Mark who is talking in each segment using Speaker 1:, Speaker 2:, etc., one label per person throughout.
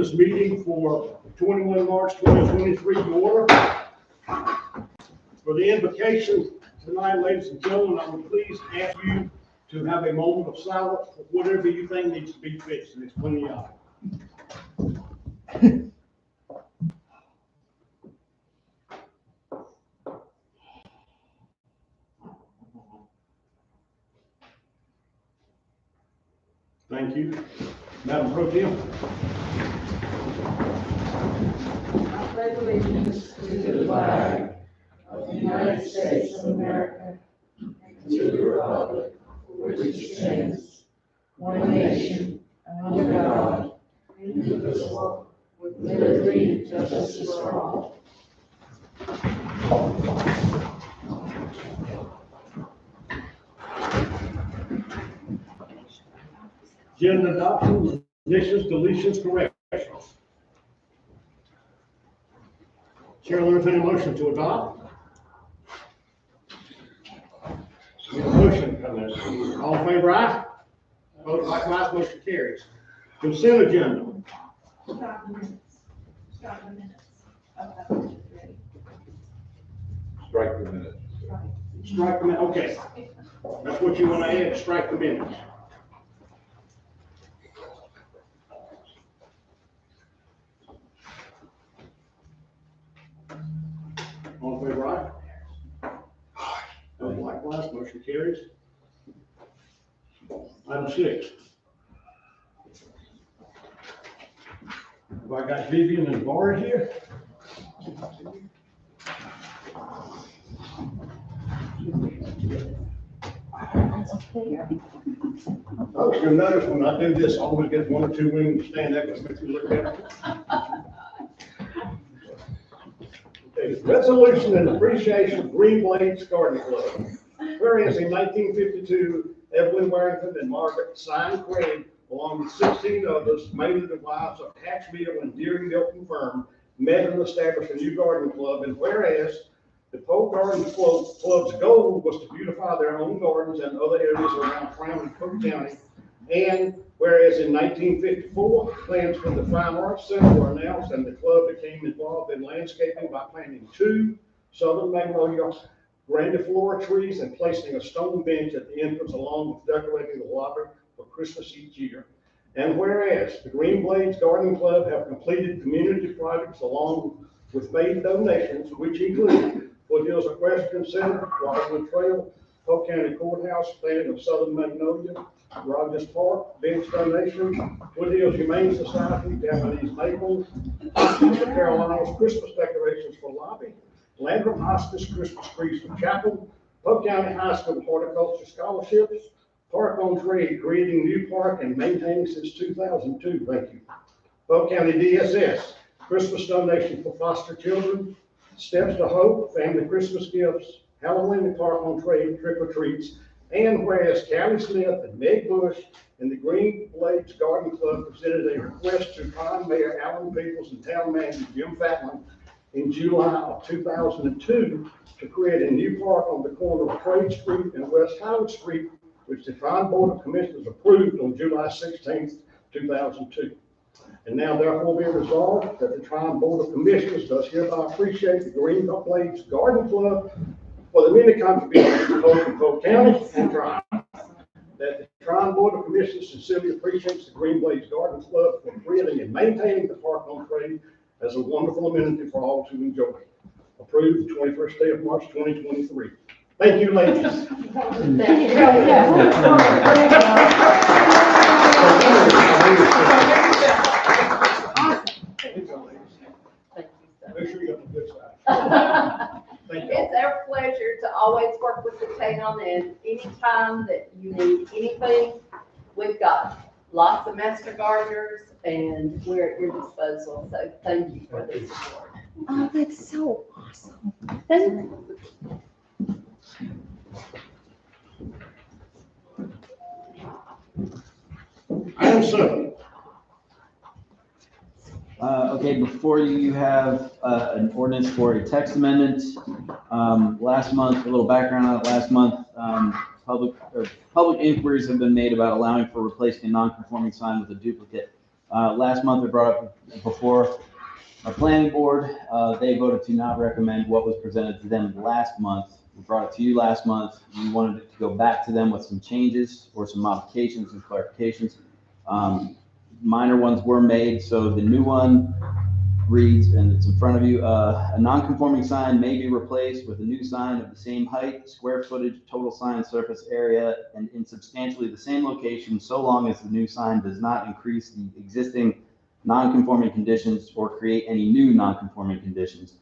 Speaker 1: this meeting for 21 March 2023 to order. For the invocation tonight, ladies and gentlemen, I would please ask you to have a moment of silence for whatever you think needs to be fixed, and it's plenty of it. Thank you. Madam Pro Tem.
Speaker 2: I pledge allegiance to the flag of the United States of America and to the republic for which it stands, one nation, under God, indivisible, with liberty and justice for all.
Speaker 1: Agenda adoption, additions, deletions, corrections. Chair will entertain a motion to adopt. Motion, all in favor, aye? Vote likewise, motion carries. Consent agenda.
Speaker 3: Stop the minutes. Stop the minutes. Okay, ready?
Speaker 4: Strike the minutes.
Speaker 1: Strike the minutes, okay. That's what you want to add, strike the minutes. All in favor, aye? Vote likewise, motion carries. Item 6. Have I got Vivian and Laura here? Folks, you'll notice when I do this, I always get one or two women to stand up and make me look at it. Okay, resolution and appreciation of Green Blades Garden Club. Whereas in 1952, Evelyn Warrington and Margaret Sign Craig, along with 16 others, mainly the wives of Hatchville and Deering Milton Firm, met and established a new garden club. And whereas the Polk Garden Club's goal was to beautify their own gardens and other areas around Crown and Cook County. And whereas in 1954, plans for the Fine Arts Center were announced and the club became involved in landscaping by planting 2 southern magnolia grandiflora trees and placing a stone bench at the entrance along with decorating the lobby for Christmas each year. And whereas the Green Blades Garden Club have completed community projects along with made donations, which include Foothills Equestrian Center, Waterwood Trail, Polk County Courthouse, planting of southern magnolia, Rogers Park, bench donation, Foothills Humane Society, Japanese maples, Eastern Carolinas Christmas decorations for lobby, Landrum Hospice Christmas trees for chapel, Polk County High School horticulture scholarships, Park on Trade, creating new park and maintaining since 2002. Thank you. Polk County DSS, Christmas donation for foster children, Steps to Hope, family Christmas gifts, Halloween and Park on Trade, trick or treats. And whereas Callie Smith and Meg Bush and the Green Blades Garden Club presented a request to Prime Mayor Alan Peoples and Town Manager Jim Fatlin in July of 2002 to create a new park on the corner of Trade Street and West Howard Street, which the Trine Board of Commissioners approved on July 16th, 2002. And now therefore be resolved that the Trine Board of Commissioners does hereby appreciate the Green Blades Garden Club for the many contributions to Polk County and Trine. That the Trine Board of Commissioners sincerely appreciates the Green Blades Garden Club for creating and maintaining the Park on Trade as a wonderful amenity for all to enjoy. Approved the 21st day of March 2023. Thank you, ladies. Make sure you got the good side. Thank you.
Speaker 5: It's our pleasure to always work with the town, and anytime that you need anything, we've got lots of master gardeners and we're at your disposal. So thank you for the support.
Speaker 6: Oh, that's so awesome. Thank
Speaker 1: Item 7.
Speaker 7: Okay, before you have an ordinance for a text amendment. Last month, a little background on it, last month, public inquiries have been made about allowing for replacing a non-conforming sign with a duplicate Last month, we brought up before our planning board, they voted to not recommend what was presented to them last month. We brought it to you last month. We wanted it to go back to them with some changes or some modifications and clarifications. Minor ones were made, so the new one reads, and it's in front of you, a non-conforming sign may be replaced with a new sign of the same height, square footage, total sign surface area, and in substantially the same location, so long as the new sign does not increase the existing non-conforming conditions or create any new non-conforming conditions.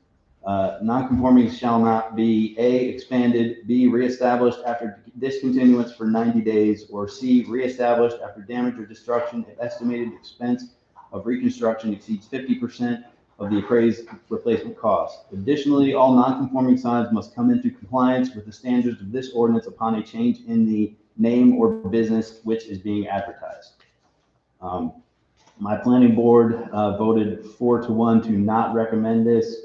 Speaker 7: Non-conforming shall not be A, expanded, B, reestablished after discontinuance for 90 days, or C, reestablished after damage or destruction if estimated expense of reconstruction exceeds 50% of the appraised replacement cost. Additionally, all non-conforming signs must come into compliance with the standards of this ordinance upon a change in the name or business which is being advertised. My planning board voted 4-1 to not recommend this.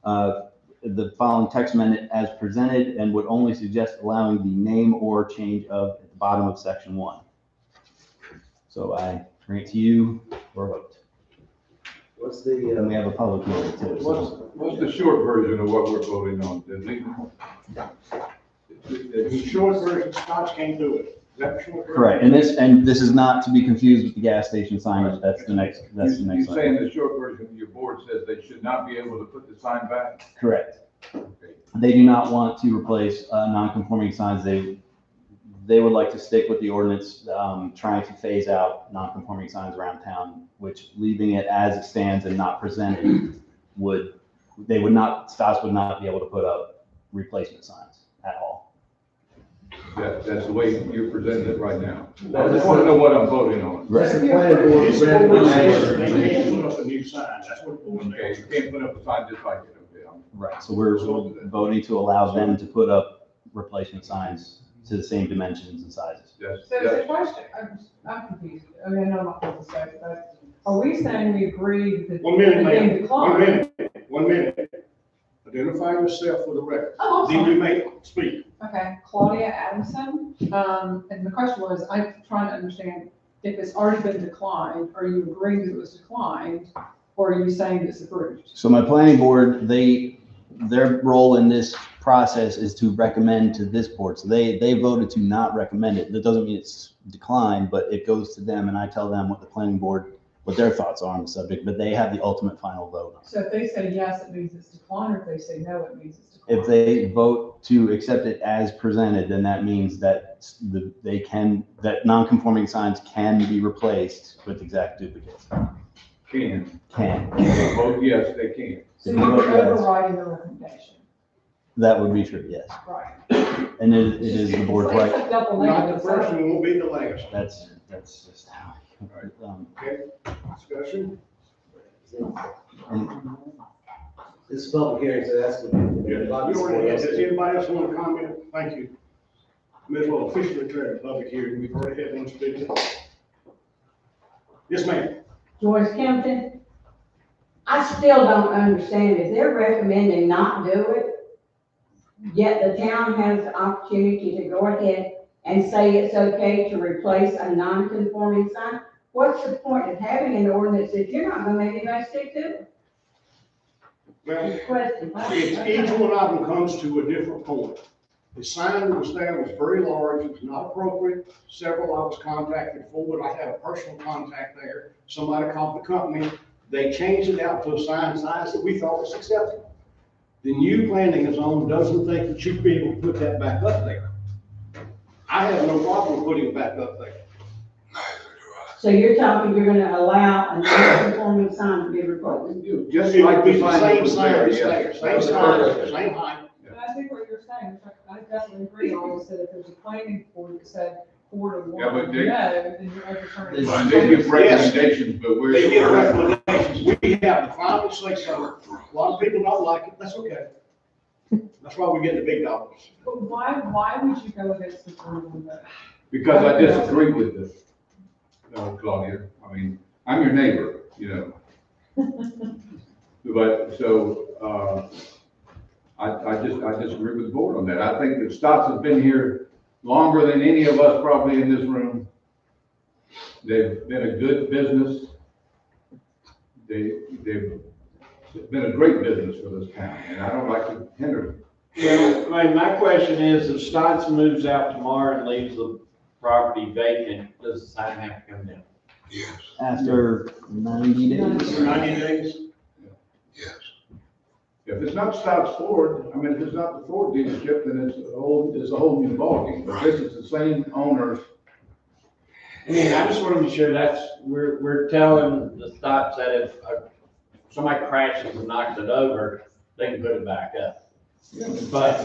Speaker 7: The following text amendment as presented, and would only suggest allowing the name or change of at the bottom of section 1. So I bring it to you for a vote.
Speaker 8: What's the,
Speaker 7: And we have a public hearing too. So.
Speaker 4: What's the short version of what we're voting on?
Speaker 1: The short version, Scotch can't do it. Is that the short version?
Speaker 7: Correct, and this is not to be confused with the gas station signage. That's the next
Speaker 4: You're
Speaker 7: line.
Speaker 4: saying the short version of your board says they should not be able to put the sign back?
Speaker 7: Correct.
Speaker 4: Okay.
Speaker 7: They do not want to replace non-conforming signs. They would like to stick with the ordinance, trying to phase out non-conforming signs around town, which leaving it as it stands and not presented Stas would not be able to put up replacement signs at all.
Speaker 4: That's the way you're presenting it right now. I just want to know what I'm voting on.
Speaker 8: that's the planning board's
Speaker 1: They
Speaker 8: recommendation.
Speaker 1: can't put up a new sign, that's what it was.
Speaker 4: Okay, you can't put up a sign just like it, okay?
Speaker 7: Right, so we're voting to allow them to put up replacement signs to the same dimensions and sizes.
Speaker 4: That's,
Speaker 2: So the question, I'm confused, I mean, I know I'm not supposed to say it, but are we saying we agree that?
Speaker 1: 1 minute,
Speaker 2: that they
Speaker 1: ma'am.
Speaker 2: declined?
Speaker 1: 1 minute. Identify yourself for the record.
Speaker 2: Oh, I'm
Speaker 1: Then
Speaker 2: sorry.
Speaker 1: you may speak.
Speaker 2: Okay, Claudia Adamson, and the question was, I'm trying to understand if it's already been declined, are you agreeing that it was declined, or are you saying it's approved?
Speaker 7: So my planning board, their role in this process is to recommend to this board. So they voted to not recommend it. That doesn't mean it's declined, but it goes to them and I tell them what the planning board, what their thoughts are on the subject, but they have the ultimate final vote on it.
Speaker 2: So if they say yes, it means it's declined, or if they say no, it means it's declined?
Speaker 7: If they vote to accept it as presented, then that means that that non-conforming signs can be replaced with exact duplicates.
Speaker 4: can.
Speaker 7: Can.
Speaker 4: Oh, yes, they can.
Speaker 2: So you're overriding the recommendation,
Speaker 7: That would be true, yes.
Speaker 2: right?
Speaker 7: And it is the board's
Speaker 2: It's like
Speaker 7: right.
Speaker 2: a double
Speaker 1: Not the
Speaker 2: negative.
Speaker 1: first one, won't be the last.
Speaker 7: That's just how.
Speaker 1: Okay, discussion?
Speaker 7: And
Speaker 8: This is public hearing, so that's what.
Speaker 1: You already had, does anybody else want to comment? Thank you. May as well officially declare the public hearing, we've already had one speaker. Yes, ma'am.
Speaker 9: Joyce Kempton, I still don't understand, if they're recommending not do it, yet the town has the opportunity to go ahead and say it's okay to replace a non-conforming sign, what's the point of having an ordinance if you're not gonna make anybody stick to it?
Speaker 1: Well,
Speaker 9: Question.
Speaker 1: each one of them comes to a different point. The sign that was there was very large, it was not appropriate. Several I was contacted for, I had a personal contact there. Somebody called the company, they changed it out to a sign size that we thought was acceptable. The new planning zone doesn't think that you'd be able to put that back up there. I have no problem putting it back up there.
Speaker 9: So you're talking, you're gonna allow a non-conforming sign to be replaced?
Speaker 4: Just
Speaker 1: It would
Speaker 4: like
Speaker 1: be
Speaker 4: the
Speaker 1: the
Speaker 4: sign that
Speaker 1: same
Speaker 4: was
Speaker 1: sign,
Speaker 4: there,
Speaker 1: it's
Speaker 4: yes.
Speaker 1: there, same size, same height.
Speaker 2: But I think what you're saying, I definitely agree, always said if there's a planning board that said 4-1,
Speaker 4: Yeah, but
Speaker 2: no,
Speaker 4: they-
Speaker 2: then you're overturning.
Speaker 7: This-
Speaker 4: They give recommendations, but we're.
Speaker 1: They give recommendations, we have the final say so. A lot of people don't like it, that's okay. That's why we get the big dollars.
Speaker 2: But why would you go against the 4-1 vote?
Speaker 4: Because I disagree with this, Claudia. I mean, I'm your neighbor, you know. But, so, I disagree with the board on that. I think that Stotts has been here longer than any of us probably in this room. They've been a good business. they've been a great business for this town, and I don't like to hinder them.
Speaker 10: Well, I mean, my question is, if Stotts moves out tomorrow and leaves the property vacant, does the sign have to come down?
Speaker 11: Yes,
Speaker 7: After 90 days?
Speaker 1: 90 days?
Speaker 11: yes.
Speaker 4: If it's not Stott's Ford, I mean, if it's not the Ford dealership, then it's a whole new ballgame. But this is the same owners.
Speaker 10: I mean, I just want to be sure we're telling the Stotts that if somebody crashes and knocks it over, they can put it back up. But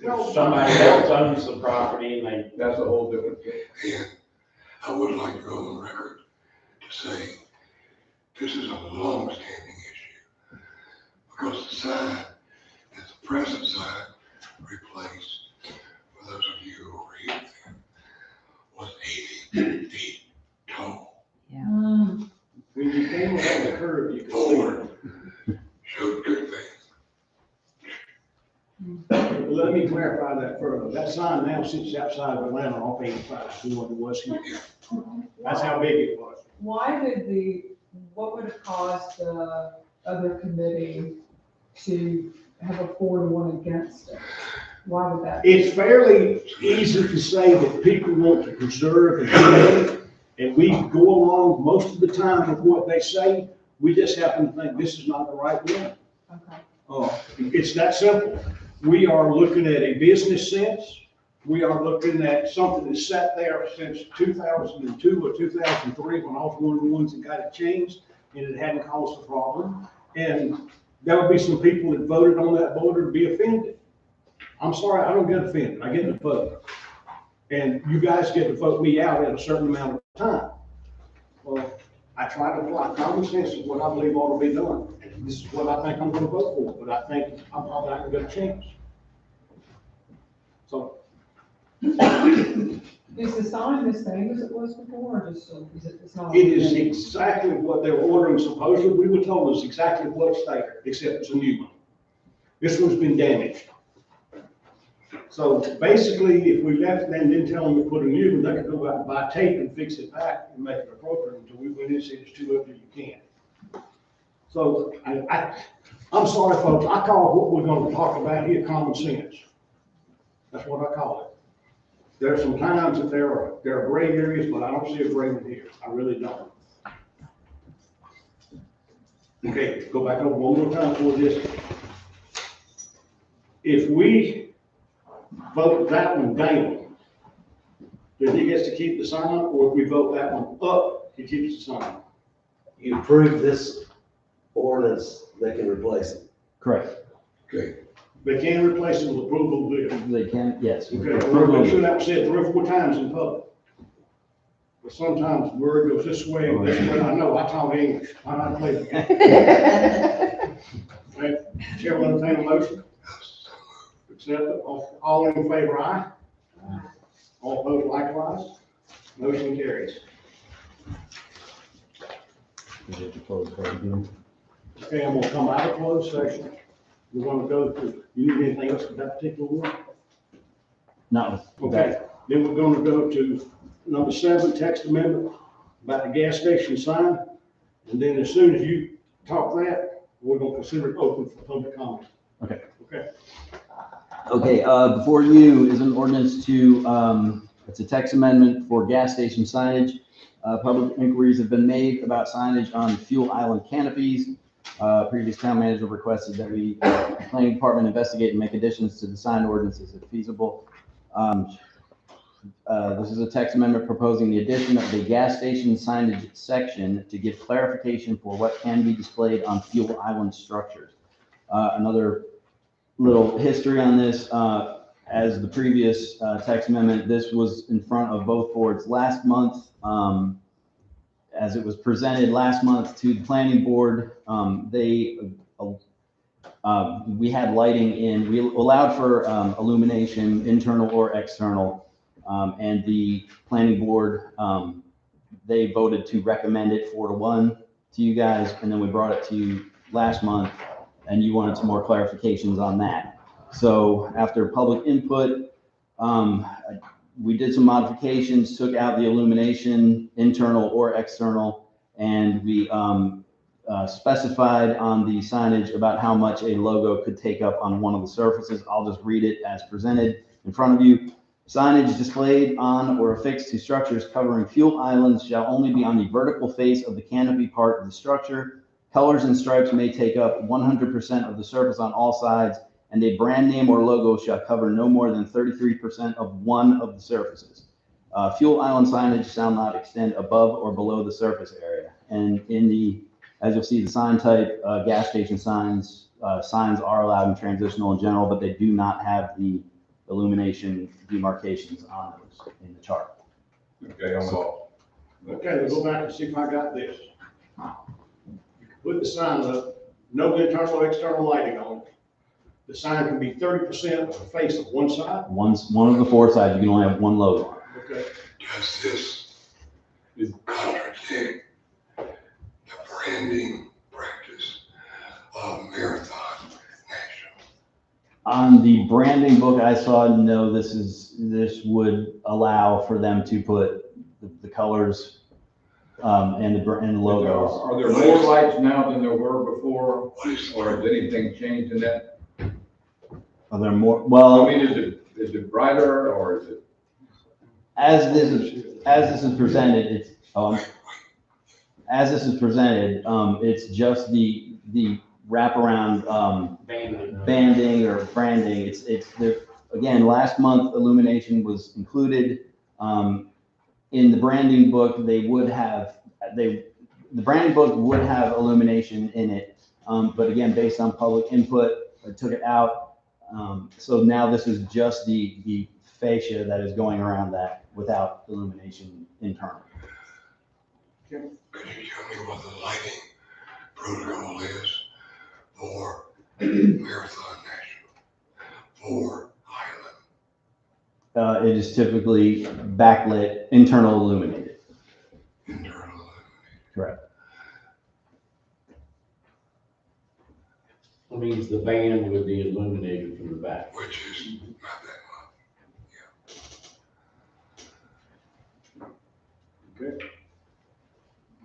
Speaker 10: if somebody else owns the property and they,
Speaker 4: That's a whole different thing.
Speaker 11: And I would like to go on record to say this is a long-standing issue. Because the sign is the present sign replaced, for those of you who were here then, was 80 feet tall.
Speaker 1: When you came around the curve, you could see
Speaker 11: Ford showed good faith.
Speaker 1: it. Let me clarify that further. That sign now sits outside of Atlanta off 85, the one that was here. That's how big it was.
Speaker 2: Why what would have caused the other committee to have a 4-1 against it? Why would that?
Speaker 1: It's fairly easy to say that people want to preserve and create, and we go along most of the time with what they say. We just happen to think this is not the right one.
Speaker 2: Okay.
Speaker 1: It's that simple. We are looking at a business sense. We are looking at something that sat there since 2002 or 2003, when I was one of the ones that got it changed, and it hadn't caused a problem. And there would be some people that voted on that board to be offended. I'm sorry, I don't get offended. I get to vote. And you guys get to vote me out at a certain amount of time. Well, I try to apply common sense is what I believe ought to be done. And this is what I think I'm gonna vote for, but I think I'm probably not gonna change. So,
Speaker 2: Is the sign the same as it was before, or just, it's not?
Speaker 1: it is exactly what they were ordering supposedly. We were told it's exactly what's there, except it's a new one. This one's been damaged. So basically, if we left them and didn't tell them to put a new one, they could go out and buy tape and fix it back and make it appropriate until we went in and said it's too ugly, you can't. So I'm sorry, folks, I call what we're gonna talk about here common sense. That's what I call it. There are some times that there are gray areas, but I don't see a gray one here. I really don't. Okay, go back over one more time for this. If we vote that one down, then he gets to keep the sign, or if we vote that one up, he keeps the sign.
Speaker 8: You approve this ordinance, they can replace it.
Speaker 7: Correct.
Speaker 11: Okay,
Speaker 1: They can replace it with approval of this.
Speaker 7: They can, yes.
Speaker 1: Okay, I want to make sure that was said 3 or 4 times in public. But sometimes word goes this way and this way. I know, I talk English. I know how to play the game. Okay, Chair will entertain a motion. Accept it. All in favor, aye? All opposed likewise? Motion carries. Okay, I'm gonna come out of closed session. We're gonna go to, you need anything else with that particular one?
Speaker 7: Not with
Speaker 1: Okay,
Speaker 7: that.
Speaker 1: then we're gonna go to number 7, text amendment about the gas station sign. And then as soon as you talk that, we're gonna consider it open for public comment.
Speaker 7: Okay.
Speaker 1: Okay.
Speaker 7: Okay, before you is an ordinance to, it's a text amendment for gas station signage. Public inquiries have been made about signage on fuel island canopies. Previous town manager requested that we, planning department investigate and make additions to the sign ordinances if feasible. This is a text amendment proposing the addition of the gas station signage section to give clarification for what can be displayed on fuel island structures. Another little history on this, as the previous text amendment, this was in front of both boards last month. As it was presented last month to the planning board, we had lighting in, we allowed for illumination, internal or external, and the planning board, they voted to recommend it 4-1 to you guys, and then we brought it to you last month, and you wanted some more clarifications on that. So after public input, we did some modifications, took out the illumination, internal or external, and we specified on the signage about how much a logo could take up on one of the surfaces. I'll just read it as presented in front of you. Signage displayed on or affixed to structures covering fuel islands shall only be on the vertical face of the canopy part of the structure. Colors and stripes may take up 100% of the surface on all sides, and a brand name or logo shall cover no more than 33% of one of the surfaces. Fuel island signage shall not extend above or below the surface area. And as you'll see, the sign type, gas station signs are allowed in transitional in general, but they do not have the illumination demarcations on those in the chart.
Speaker 4: Okay, I'm off.
Speaker 1: Okay, we'll go back and see if I got this. Put the sign up, no internal or external lighting on it. The sign can be 30% of the face of one side.
Speaker 7: One of the four sides, you can only have one logo on it.
Speaker 1: Okay.
Speaker 11: Does this contradict the branding practice of Marathon National?
Speaker 7: On the branding book I saw, no, this would allow for them to put the colors and the logos.
Speaker 4: Are there more lights now than there were before, or has anything changed in that?
Speaker 7: Are there more? Well,
Speaker 4: I mean, is it brighter or is it?
Speaker 7: as this is presented, it's just the wraparound banding or branding. Again, last month illumination was included. In the branding book, the branding book would have illumination in it. But again, based on public input, I took it out. So now this is just the fascia that is going around that without illumination internally.
Speaker 11: Could you tell me what the lighting protocol is for Marathon National, for Highland?
Speaker 7: It is typically backlit, internal illuminated.
Speaker 11: Internal illuminated.
Speaker 7: Correct.
Speaker 10: That means the band would be illuminated from the back.
Speaker 11: Which is not that much.
Speaker 1: Okay.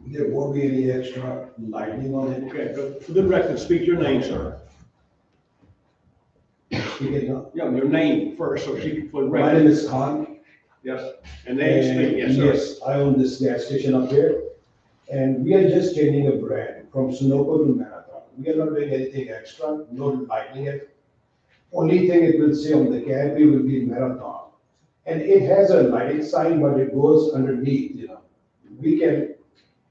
Speaker 12: There won't be any extra lighting on it.
Speaker 1: Okay, but for the record, speak your name, sir. Yeah, your name first, so she can put
Speaker 12: My
Speaker 1: record.
Speaker 12: name is Khan.
Speaker 1: Yes, and then speak, yes, sir.
Speaker 12: Yes, I own this gas station up here, and we are just changing a brand from Sunoco to Marathon. We are not doing anything extra, no lighting it. Only thing it will say on the canopy will be Marathon. And it has a lighting sign, but it goes underneath, We can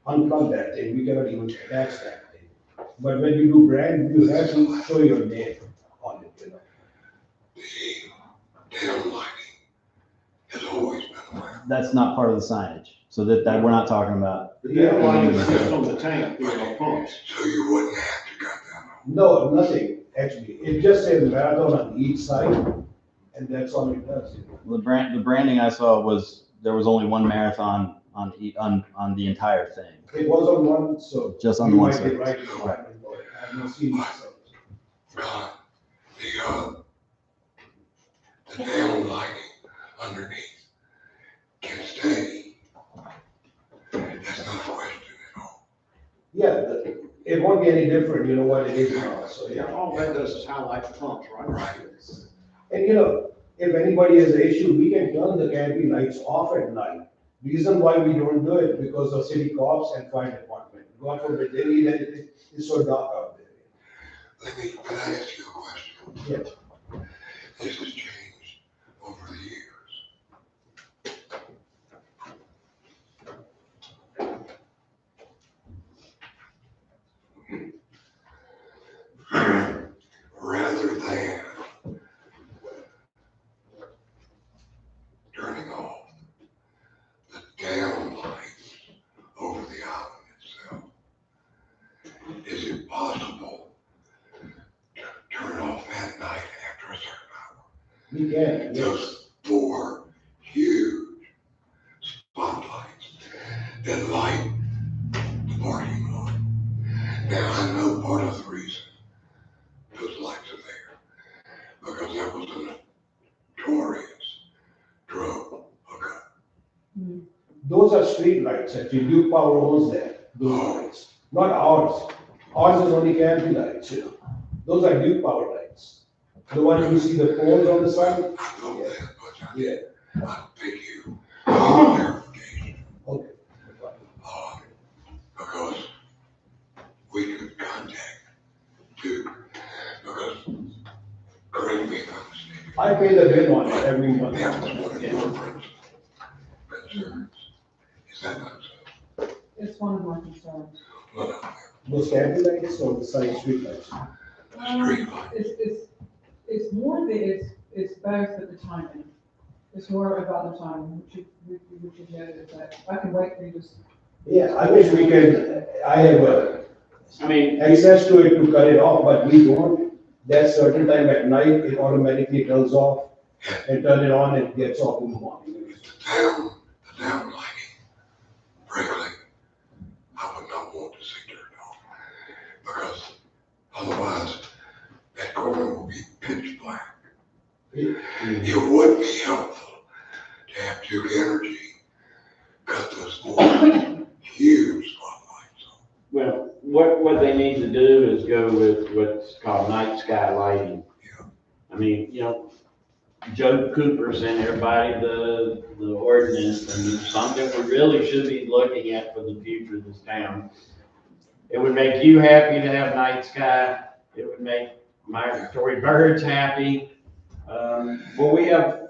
Speaker 12: unplug that thing, we cannot even attach that thing. But when you do brand, you have to show your name on it,
Speaker 11: The down lighting has always been around.
Speaker 7: That's not part of the signage. So that we're not talking about.
Speaker 1: The down lighting is just on the tank, pumps.
Speaker 11: So you wouldn't have to cut that off.
Speaker 12: No, nothing, actually. It just says Marathon on each side, and that's all it does.
Speaker 7: The branding I saw was there was only one Marathon on the entire thing.
Speaker 12: It was on one, so.
Speaker 7: Just on
Speaker 12: you
Speaker 7: one
Speaker 12: might be
Speaker 7: side.
Speaker 12: right, I've not seen it, so.
Speaker 11: God, the down lighting underneath can stay. That's not a question at all.
Speaker 12: Yeah, it won't be any different, you know what it is now, so,
Speaker 1: Yeah,
Speaker 12: yeah.
Speaker 1: all that does is highlight the pumps, right?
Speaker 11: Right.
Speaker 12: And if anybody has an issue, we can turn the canopy lights off at night. Reason why we don't do it, because of city cops and fire department. God forbid, they need anything, it's so dark out there.
Speaker 11: Can I ask you a question?
Speaker 12: Yeah.
Speaker 11: This has changed over the years. Rather than turning off the down lights over the island itself, is it possible to turn it off at night after a certain hour?
Speaker 12: We can, yes.
Speaker 11: Those four huge spotlights that light the parking lot. Now, I know part of the reason those lights are there, because that was a notorious drug hookup.
Speaker 12: Those are street lights, actually, Duke Power owns that, those lights, not ours. Ours is only canopy lights, you know. Those are new power lights. The ones you see the poles on the side?
Speaker 11: I know that, but
Speaker 12: Yeah.
Speaker 11: I thank you for clarification.
Speaker 12: Okay.
Speaker 11: Because we could contact too, because correct me if I'm mistaken.
Speaker 12: I pay the bill on it every month.
Speaker 11: That was one of your principal concerns. Is that not so?
Speaker 2: It's one of my concerns.
Speaker 11: One of them,
Speaker 12: Those canopy lights or the side street lights?
Speaker 11: the street light.
Speaker 2: It's more it's both at the timing. It's more about the timing, which you noted that. I can wait for you to.
Speaker 12: Yeah, I wish we could, I have
Speaker 10: I mean,
Speaker 12: access to it to cut it off, but we don't. That certain time at night, it automatically turns off and turn it on and gets off in the morning.
Speaker 11: The down lighting, frankly, I would not want to see turned off. Because otherwise, that corner will be pitch black. It would be helpful to have Duke Energy cut those more huge spotlights on.
Speaker 10: well, what they need to do is go with what's called night sky lighting.
Speaker 11: Yeah.
Speaker 10: I mean, you know, Joe Cooper sent everybody the ordinance, and it's something we really should be looking at for the future of this town. It would make you happy to have night sky. It would make migratory birds happy. Well, we have,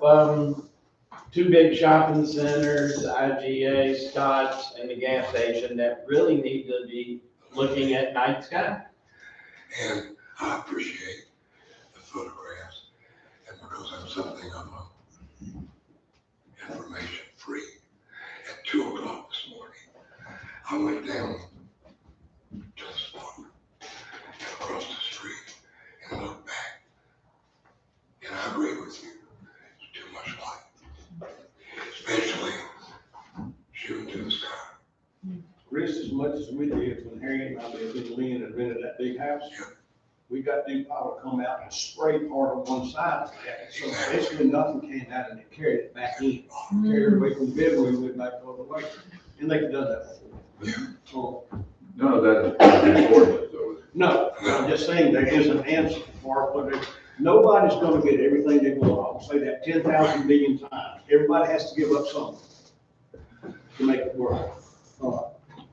Speaker 10: two big shopping centers, IGA, Scott's, and the gas station that really need to be looking at night sky.
Speaker 11: And I appreciate the photographs, and because I'm something of a information freak, at 2:00 this morning, I went down to the spot and across the street and looked back. And I agree with you, it's too much light, especially shooting to the sky.
Speaker 1: Chris, as much as we did when Harry and I lived in Lynn and rented that big house, we got Duke Power to come out and spray part of one side of that. So basically nothing came out and it carried it back in. Carried it away from the bedroom, went back all the way. And they've done that before. So,
Speaker 4: None of that is ordinance, though.
Speaker 1: no, I'm just saying there is an answer for it. Nobody's gonna get everything they want. I'll say that 10,000 billion times. Everybody has to give up something to make it work.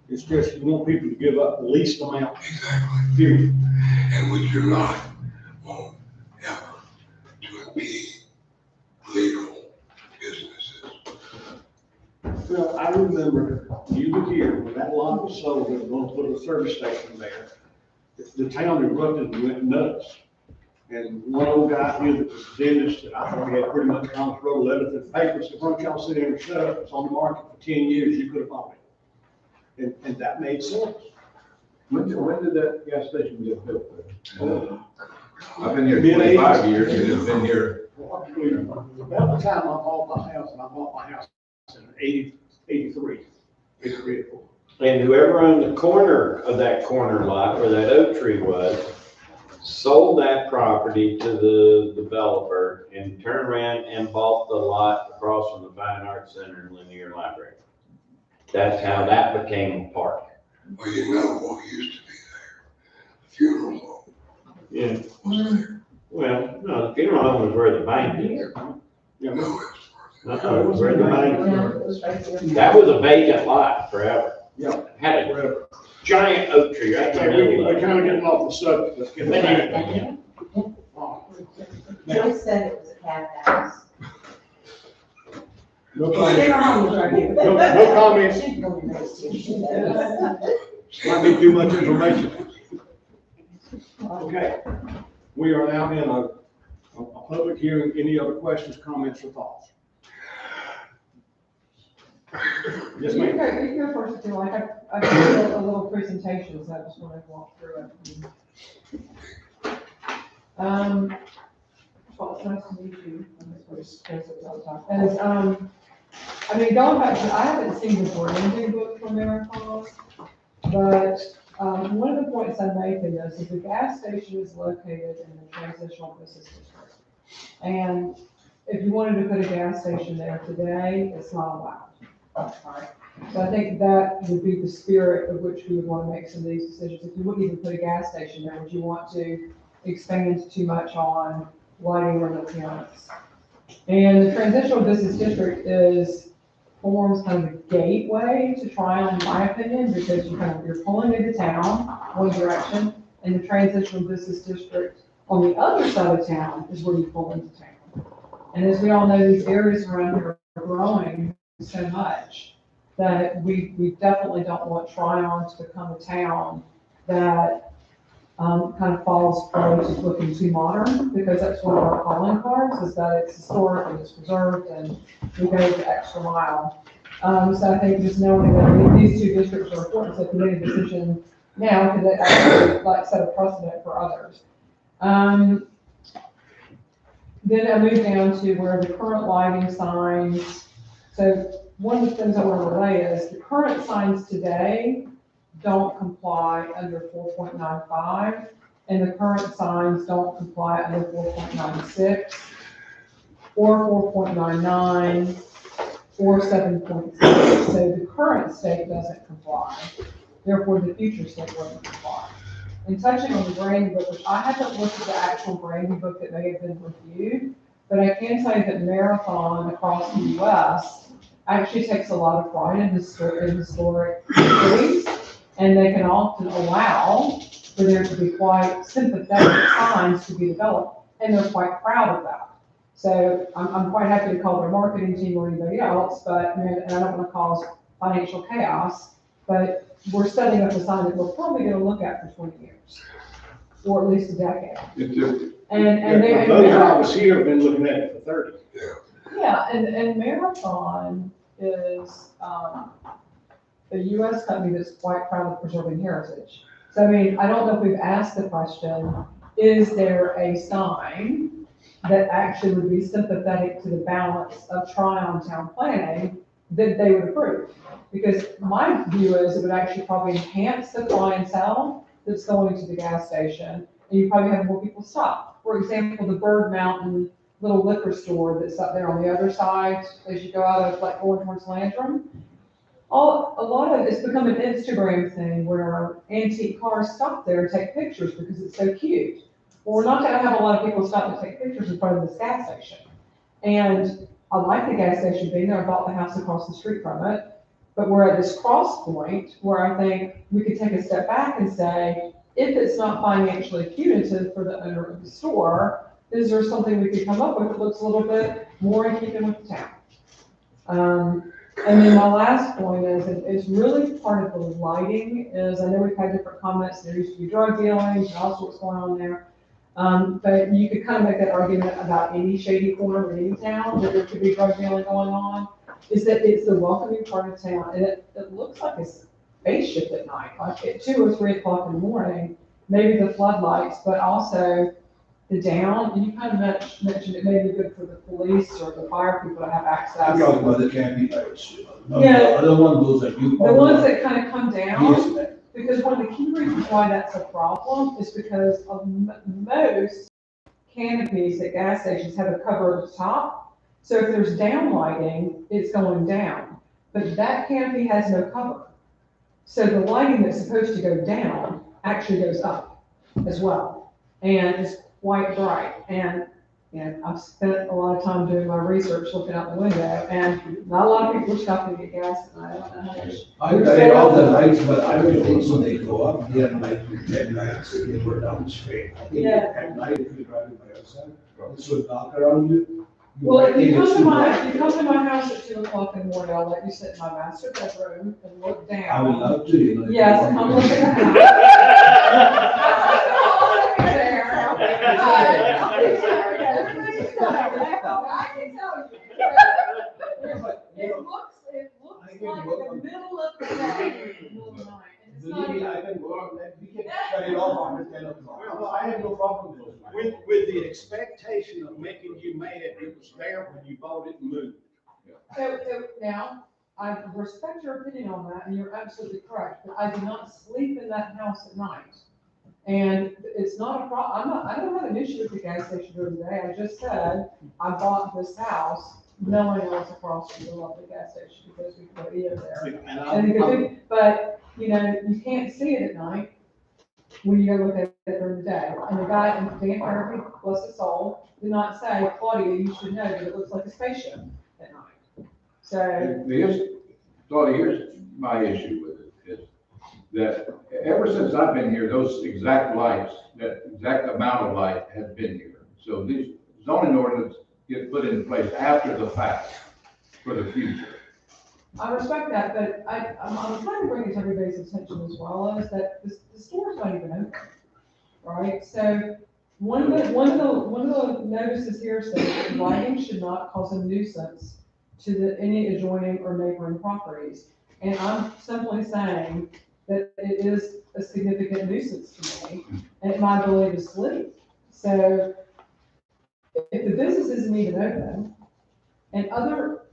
Speaker 1: It's just, you want people to give up the least amount,
Speaker 11: Exactly.
Speaker 1: period.
Speaker 11: And we do not want ever to impede legal businesses.
Speaker 1: Well, I remember you were here when that lot was sold, they were gonna put a service station there. The town erupted and went nuts. And one old guy here that was a dentist, that I thought he had pretty much promised, wrote a letter to the papers, said, why don't y'all sit there and shut up? It's on the market for 10 years, you could have bought it. And that made sense.
Speaker 4: When did that gas station get built there? I've been here
Speaker 1: Mid-eighties.
Speaker 4: 25 years, and it's been here.
Speaker 1: Probably about the time I bought my house, and I bought my house in 83.
Speaker 10: And whoever owned the corner of that corner lot where that oak tree was, sold that property to the developer and turned around and bought the lot across from the Fine Arts Center and Linear Library. That's how that became a park.
Speaker 11: Well, you know what used to be there, the funeral home
Speaker 10: Yeah.
Speaker 11: was there.
Speaker 10: Well, no, the funeral home was where the bank is.
Speaker 1: Yeah,
Speaker 11: No, it's
Speaker 10: No, it was where the bank is.
Speaker 2: Yeah, it was right there.
Speaker 10: That was a vacant lot forever.
Speaker 1: Yeah.
Speaker 10: Had a giant oak tree right in the middle
Speaker 1: We're
Speaker 10: of
Speaker 1: kind of
Speaker 10: it.
Speaker 1: getting off the subject, let's get back.
Speaker 2: Joe said it was a cat house.
Speaker 1: No
Speaker 9: Their
Speaker 1: comments.
Speaker 9: home was right here.
Speaker 1: No comments,
Speaker 2: She's going to
Speaker 1: might be too much information. Okay, we are now in a public hearing. Any other questions, comments, or thoughts? Yes,
Speaker 2: You
Speaker 1: ma'am.
Speaker 2: go, you go first, Jill. I did a little presentation, so I just want to walk through it. Well, it's nice to meet you. I mean, going back to, I haven't seen the branding book for Marathon, but, one of the points I make in this is the gas station is located in the transitional business district. And if you wanted to put a gas station there today, it's not allowed. Right? So I think that would be the spirit of which we would want to make some of these decisions. If you wouldn't even put a gas station there, would you want to expand too much on lighting or appearance? And the transitional business district forms kind of a gateway to Tryon, in my opinion, because you're pulling into town one direction, and the transitional business district on the other side of town is where you pull into town. And as we all know, these areas around here are growing so much that we definitely don't want Tryon to become a town that kind of falls prey to looking too modern, because that's one of our calling cards, is that it's historic and it's preserved and we go the extra mile. So I think just knowing that these two districts are important, so if we make a decision now, because it actually set a precedent for others. Then I move down to where the current lighting signs. So one of the things I want to relay is the current signs today don't comply under 4.95, and the current signs don't comply under 4.96, or 4.99, or 7.6. So the current state doesn't comply. Therefore, the future state wouldn't comply. And touching on the Brandy book, which I haven't looked at the actual Brandy book that may have been reviewed, but I can tell you that Marathon across the U.S. actually takes a lot of pride in historic cities, and they can often allow for there to be quite sympathetic signs to be developed, and they're quite proud of that. So I'm quite happy to call their marketing team or anybody else, but, and I don't want to cause financial chaos, but we're setting up a sign that we're probably going to look at for 20 years, or at least a decade.
Speaker 1: Those of us here have been looking at it for 30.
Speaker 2: Yeah, and Marathon is a U.S. company that's quite proud of preserving heritage. So, I mean, I don't know if we've asked the question, is there a sign that actually would be sympathetic to the balance of Tryon town planning that they would approve? Because my view is it would actually probably enhance the clientele that's going to the gas station, and you probably have more people stop. For example, the Bird Mountain little liquor store that's up there on the other side as you go out of going towards Landrum. A lot of it's become an Instagram thing where antique cars stop there and take pictures because it's so cute. Well, we're not going to have a lot of people stop to take pictures in front of this gas station. And I like the gas station being there. I bought the house across the street from it. But we're at this cross point where I think we could take a step back and say, if it's not financially punitive for the owner of the store, is there something we could come up with that looks a little bit more in keeping with the town? And then my last point is, it's really part of the lighting is, I know we've had different comments, there used to be drug dealing and all sorts going on there. But you could kind of make that argument about any shady corner of any town that there could be drug dealing going on, is that it's the welcoming part of town. And it looks like a spaceship at night, like at 2 or 3 o'clock in the morning, maybe the floodlights, but also the down, and you kind of mentioned it may be good for the police or the fire people to have access.
Speaker 12: I'm talking about the camping lights,
Speaker 2: Yeah.
Speaker 12: The other one, those that you.
Speaker 2: The ones that kind of come down.
Speaker 12: Yes, ma'am.
Speaker 2: Because one of the key reasons why that's a problem is because of most canopies at gas stations have a cover at the top. So if there's down lighting, it's going down. But that canopy has no cover. So the lighting that's supposed to go down actually goes up as well. And it's quite bright. And I've spent a lot of time doing my research, looking out the window, and not a lot of people are stopping to get gas at night.
Speaker 12: I tried all the lights, but I don't think so. They go up there at night with headlights, they go down the street. I think
Speaker 2: Yeah.
Speaker 12: at night, if you're driving by yourself, it's so dark around you.
Speaker 2: Well, if you come to my house at 2 o'clock in the morning, I'll let you sit in my master bedroom and look down.
Speaker 12: I would love to,
Speaker 2: Yes, come look at the house. It looks like the middle of the day, middle of the night. And it's not
Speaker 12: Believe me, I can go out, we can shut it off after 10 o'clock. No, I have no problem with those.
Speaker 1: With the expectation of making you mad, it was there when you bought it and moved.
Speaker 2: So now, I respect your opinion on that, and you're absolutely correct, but I do not sleep in that house at night. And it's not a problem, I don't have an issue with the gas station during the day, I just said, I bought this house no one else across from the lovely gas station because we put it in there.
Speaker 1: And
Speaker 2: And it could be, but, you know, you can't see it at night when you go look at it during the day. And the guy in Dan Murphy, bless his soul, did not say, Claudia, you should know that it looks like a spaceship at night. So.
Speaker 4: Claudia, here's my issue with it, is that ever since I've been here, those exact lights, that exact amount of light has been here. So these zoning ordinances get put in place after the fact for the future.
Speaker 2: I respect that, but I'm trying to bring it to everybody's attention as well, is that the store's not even open, right? So one of the notices here says that lighting should not cause a nuisance to any adjoining or neighboring properties. And I'm simply saying that it is a significant nuisance to me, and my ability to sleep. So if the business isn't even open, and other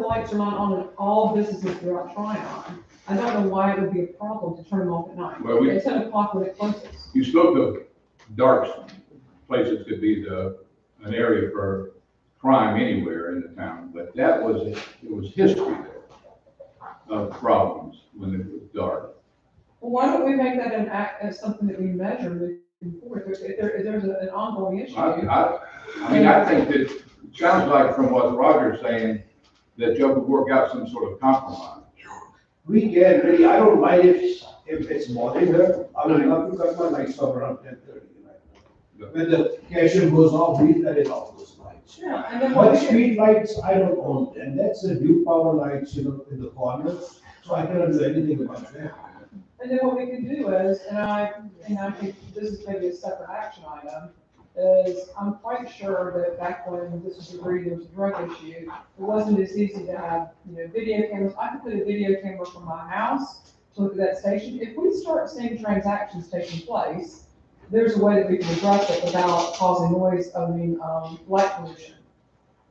Speaker 2: lights are not on in all businesses throughout Tryon, I don't know why it would be a problem to turn them off at night.
Speaker 4: Well,
Speaker 2: At 10 o'clock when it closes.
Speaker 4: You spoke of dark places could be an area for crime anywhere in the town, but it was history there of problems when it was dark.
Speaker 2: Well, why don't we make that an act, as something that we measure moving forward, if there's an ongoing issue?
Speaker 4: I mean, I think that, it sounds like from what Roger's saying, that y'all could work out some sort of compromise.
Speaker 12: We can really, I don't mind if it's bothering her, I will have to cut my lights off around 10:30. When the cashier goes off, we let it off those lights.
Speaker 2: Yeah, and then what
Speaker 12: But
Speaker 2: we
Speaker 12: street lights, I don't own them, that's the new power lights, in the corners, so I cannot do anything about that.
Speaker 2: And then what we can do is, and I think this is maybe a separate action item, is I'm quite sure that back when this was agreed, there was a drug issue, it wasn't as easy to have, video cameras. I could put a video camera from my house to look at that station. If we start seeing transactions taking place, there's a way that we can address it without causing noise, light pollution.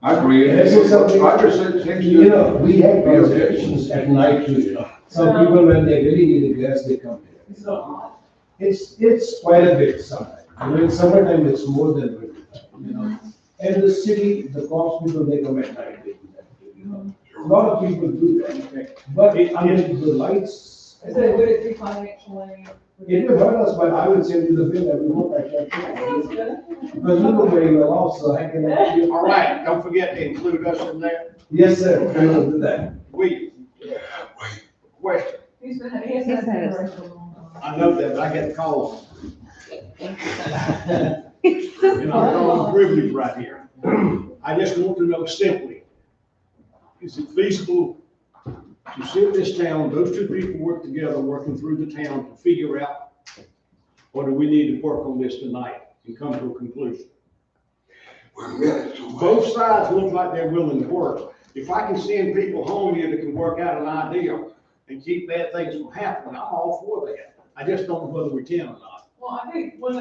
Speaker 4: I agree.
Speaker 12: This is something,
Speaker 4: Roger seems to.
Speaker 12: We have transactions at night too, Some people, when they really need the gas, they come here.
Speaker 2: It's not hot.
Speaker 12: It's quite a bit sometimes. In summertime, it's more than winter, And the city, the cops people, they come at night, they do that. A lot of people do that, but the lights.
Speaker 2: Would it be financially?
Speaker 12: It will hurt us, but I will send you the bill every month, I can't.
Speaker 2: Sounds good.
Speaker 12: Because you know very well also, I can.
Speaker 1: All right, don't forget to include us in there.
Speaker 12: Yes, sir, I will do that.
Speaker 1: Question.
Speaker 2: He has had it for a long time.
Speaker 1: I know that, but I get calls. And I'm calling privilege right here. I just want to know simply, is it feasible to sit this town, those two people work together, working through the town to figure out, or do we need to work on this tonight and come to a conclusion?
Speaker 11: We're minutes away.
Speaker 1: Both sides look like they're willing to work. If I can send people home here that can work out an idea and keep bad things from happening, I'm all for that. I just don't know whether we can or not.
Speaker 2: Well, I think when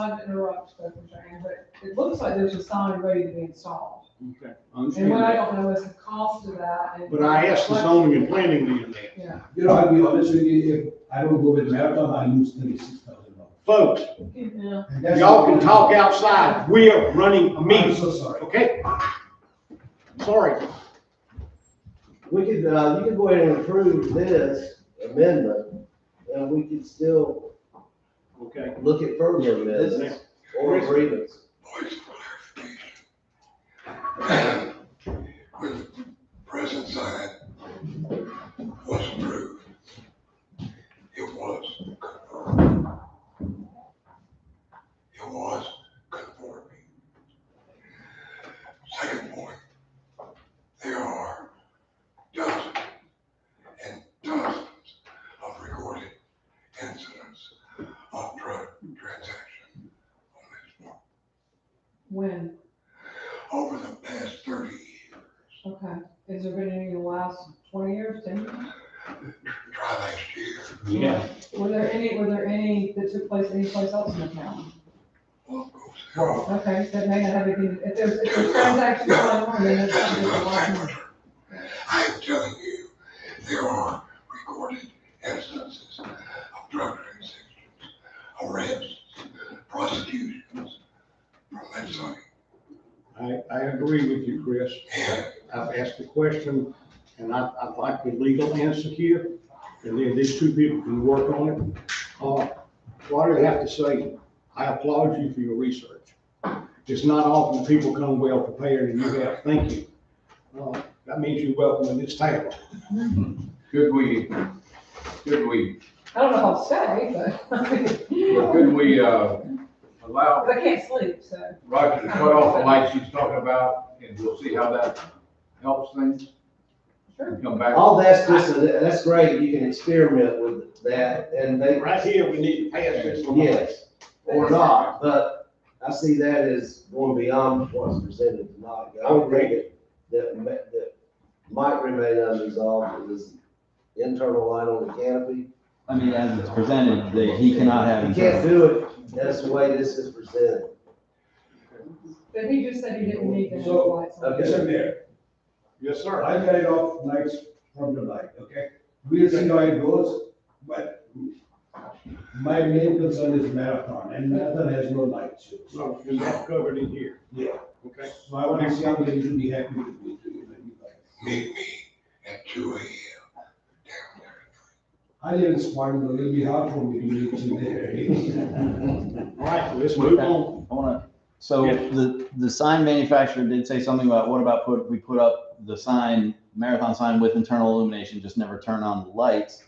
Speaker 2: I interrupt, Spoken Jane, but it looks like there's a sign ready to be installed.
Speaker 1: Okay.
Speaker 2: And what I don't know is the cost of that. And-
Speaker 1: But I asked the zoning and planning leader that.
Speaker 2: Yeah.
Speaker 12: I'll be honest with you, if I don't go with Marathon, I lose $36,000.
Speaker 1: Folks,
Speaker 2: Yeah.
Speaker 1: y'all can talk outside. We are running a
Speaker 12: I'm
Speaker 1: meeting,
Speaker 12: so sorry.
Speaker 1: okay? Sorry.
Speaker 8: We could, you could go ahead and approve this amendment, and we could still
Speaker 1: Okay.
Speaker 8: look at further amendments or agreements.
Speaker 11: Voice clarification. When the present sign was approved, it was conforming. It was conforming. Second point, there are dozens and dozens of recorded incidents of drug transaction on this block
Speaker 2: When?
Speaker 11: over the past 30 years.
Speaker 2: Okay. Is there been any in the last 20 years, 10 years?
Speaker 11: Try last year.
Speaker 1: Yeah.
Speaker 2: Were there any that took place anyplace else in the town?
Speaker 11: What goes on?
Speaker 2: Okay, that may not have anything, if there's transactions going on, then it's something that's a lot more.
Speaker 11: I am telling you, there are recorded instances of drug transactions, arrests, prosecutions from that site.
Speaker 1: I agree with you, Chris. I've asked the question, and I'd like the legal answer here, and then these two people can work on it. What do you have to say? I applaud you for your research. It's not often people come well prepared, and you have. Thank you. That means you're welcome in this town.
Speaker 4: Could we,
Speaker 2: I don't know if I'll stay, but
Speaker 4: could we, allow
Speaker 2: I can't sleep, so.
Speaker 4: Roger to cut off the lights he's talking about, and we'll see how that helps things? And come back.
Speaker 8: All that's just, that's great, you can experiment with that, and they,
Speaker 1: Right here, we need to pass this one.
Speaker 8: yes, or not, but I see that as going beyond what's presented tonight. I would think that might remain unresolved is internal light on the canopy.
Speaker 7: I mean, as it's presented, he cannot have.
Speaker 8: You can't do it, that's the way this is presented.
Speaker 2: But he just said he didn't need the
Speaker 12: So,
Speaker 2: lights on.
Speaker 12: Mr. Mayor,
Speaker 1: Yes, sir.
Speaker 12: I got it off lights from the light, okay? We'll see how it goes, but my main concern is marathon, and marathon has no lights.
Speaker 1: So, is that covered in here?
Speaker 12: Yeah,
Speaker 1: Okay.
Speaker 12: so I want to see how many will be happy with me to you guys.
Speaker 11: Meet me at 2 a.m. down there.
Speaker 12: I live in Spartanburg, it'll be hard for me to meet you there.
Speaker 1: All right, let's move on.
Speaker 7: I wanna, so the sign manufacturer did say something about, what about we put up the sign, marathon sign with internal illumination, just never turn on the lights.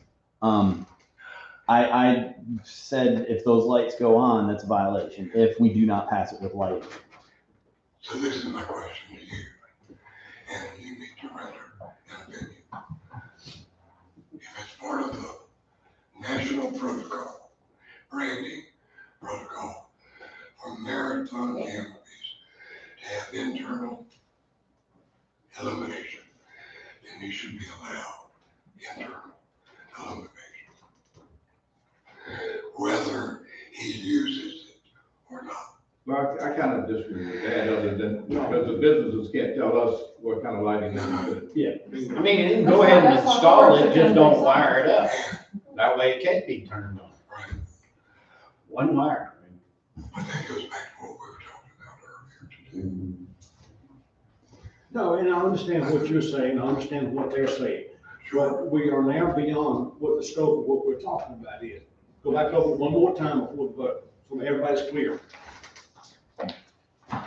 Speaker 7: I said if those lights go on, that's a violation, if we do not pass it with light.
Speaker 11: So this is my question to you, and you need to render an opinion. If it's part of the national protocol, branding protocol for marathon canopies to have internal illumination, then you should be allowed internal illumination. Whether he uses it or not.
Speaker 4: Well, I kind of disagree with that, other than, because the businesses can't tell us what kind of lighting they put.
Speaker 10: Yeah, I mean, you can go ahead and install it, just don't wire it up. That way it can't be turned on.
Speaker 11: Right.
Speaker 10: One wire.
Speaker 11: But that goes back to what we were talking about earlier today.
Speaker 1: No, and I understand what you're saying, I understand what they're saying. But we are now beyond what the scope of what we're talking about is. Go back over it one more time before the vote, so everybody's clear.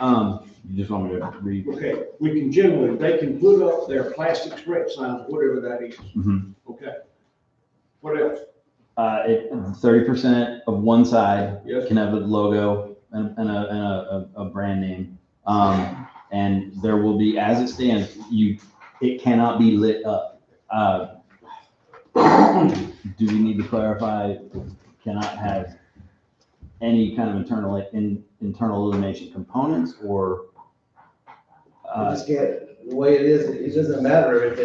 Speaker 7: You just want me to read?
Speaker 1: Okay, we can generally, they can put up their plastic stretch signs, whatever that is.
Speaker 7: Mhm.
Speaker 1: Okay. What else?
Speaker 7: 30% of one side
Speaker 1: Yes.
Speaker 7: can have a logo and a brand name. And there will be, as it stands, it cannot be lit up. Do we need to clarify, cannot have any kind of internal illumination components, or?
Speaker 8: You just can't, the way it is, it doesn't matter if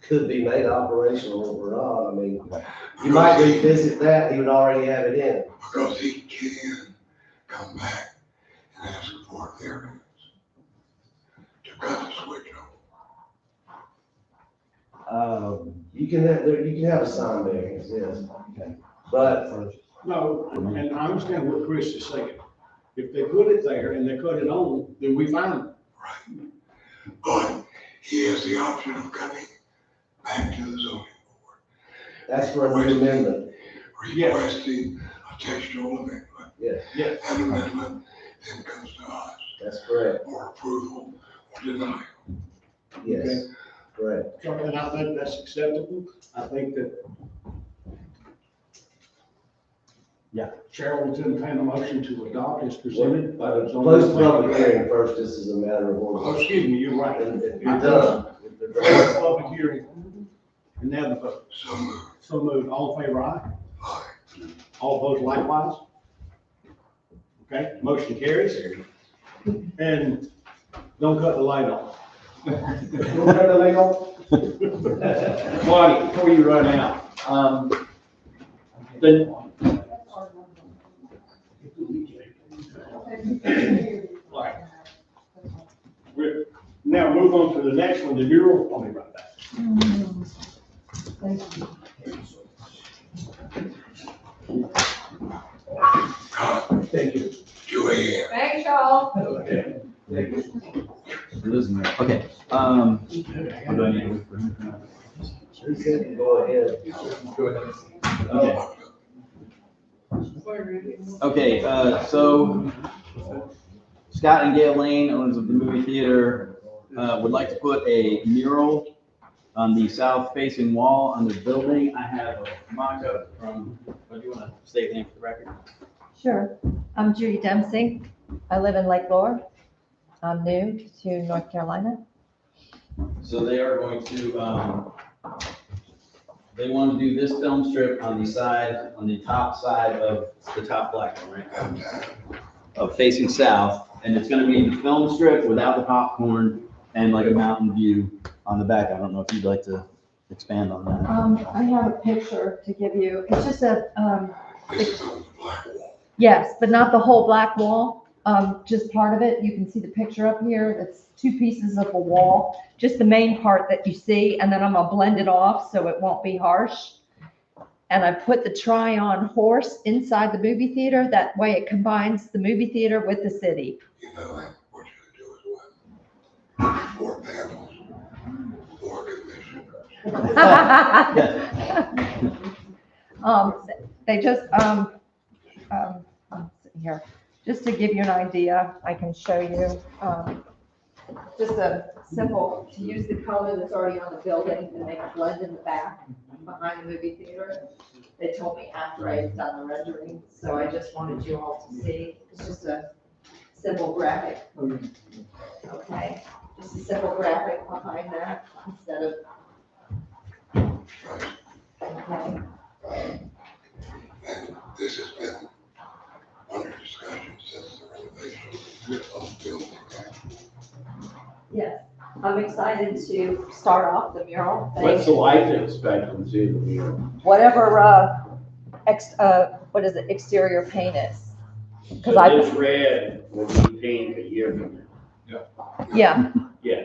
Speaker 8: could be made operational or not, I mean, you might revisit that, he would already have it in.
Speaker 11: Because he can come back and ask for a variance to cut the switch on.
Speaker 8: You can have a sign variance, yes.
Speaker 7: Okay.
Speaker 8: But
Speaker 1: No, and I understand what Chris is saying. If they put it there and they cut it on, then we find them.
Speaker 11: Right. But he has the option of coming back to the zoning board,
Speaker 8: that's for a new amendment,
Speaker 11: requesting a textual amendment.
Speaker 8: yes,
Speaker 1: Yes.
Speaker 11: That amendment then comes to us
Speaker 8: that's correct,
Speaker 11: for approval or denial.
Speaker 8: yes, correct.
Speaker 1: So, and I think that's acceptable. I think that.
Speaker 7: Yeah.
Speaker 1: Cheryl will entertain a motion to adopt as presented by the zoning.
Speaker 8: Close the public hearing first, this is a matter of
Speaker 1: Oh,
Speaker 8: order.
Speaker 1: excuse me, you're right.
Speaker 8: And if you're done,
Speaker 1: Close the public hearing. And now the vote.
Speaker 11: So moved.
Speaker 1: So moved. All in favor, aye?
Speaker 11: Aye.
Speaker 1: All opposed likewise? Okay, motion carries. And don't cut the light on.
Speaker 12: Don't cut the light off?
Speaker 10: Claudia, before you run out,
Speaker 1: Right. We're, now move on to the next one, the mural. I'll be right back.
Speaker 2: Thank you.
Speaker 11: Thank you. 2 a.m.
Speaker 2: Thanks, y'all.
Speaker 12: Okay. Thank you.
Speaker 7: losing me. Okay, what do I need to wait for him?
Speaker 8: He said, go ahead.
Speaker 4: Go ahead.
Speaker 7: Okay, so Scott and Gail Lane, owners of the movie theater, would like to put a mural on the south facing wall on the building. I have a mock-up from, do you want to state the name for the record?
Speaker 6: Sure. I'm Judy Dempsey. I live in Lake Lore. I'm new to North Carolina.
Speaker 7: So they are going to, they want to do this film strip on the side, on the top side of the top black one, right? Of facing south, and it's gonna be the film strip without the popcorn and like a mountain view on the back. I don't know if you'd like to expand on that.
Speaker 6: I have a picture to give you. It's just a,
Speaker 11: This is on the black wall.
Speaker 6: yes, but not the whole black wall. Just part of it. You can see the picture up here. It's two pieces of a wall, just the main part that you see, and then I'm gonna blend it off so it won't be harsh. And I put the try-on horse inside the movie theater. That way it combines the movie theater with the city.
Speaker 11: You know, I want you to do as well. 4 panels, 4 commissioners.
Speaker 6: They just, let's see here, just to give you an idea, I can show you, just a simple, to use the color that's already on the building and make it blend in the back behind the movie theater. They told me after I had done the rendering, so I just wanted you all to see. It's just a simple graphic. Okay, just a simple graphic behind that instead of. Okay.
Speaker 11: And this has been under discussion since the renovation of the building.
Speaker 6: Yes, I'm excited to start off the mural.
Speaker 10: What's the life expectancy of the mural?
Speaker 6: Whatever, what is it, exterior paint is. Because
Speaker 10: So this red will be pink a year from now.
Speaker 6: Yeah.
Speaker 10: Yeah.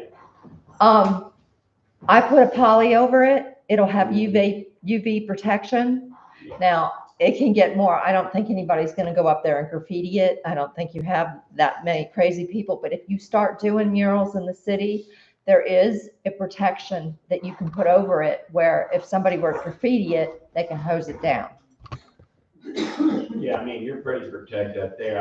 Speaker 6: I put a poly over it. It'll have UV protection. Now, it can get more. I don't think anybody's gonna go up there and graffiti it. I don't think you have that many crazy people, but if you start doing murals in the city, there is a protection that you can put over it where if somebody were to graffiti it, they can hose it down.
Speaker 10: Yeah, I mean, you're pretty protected up there.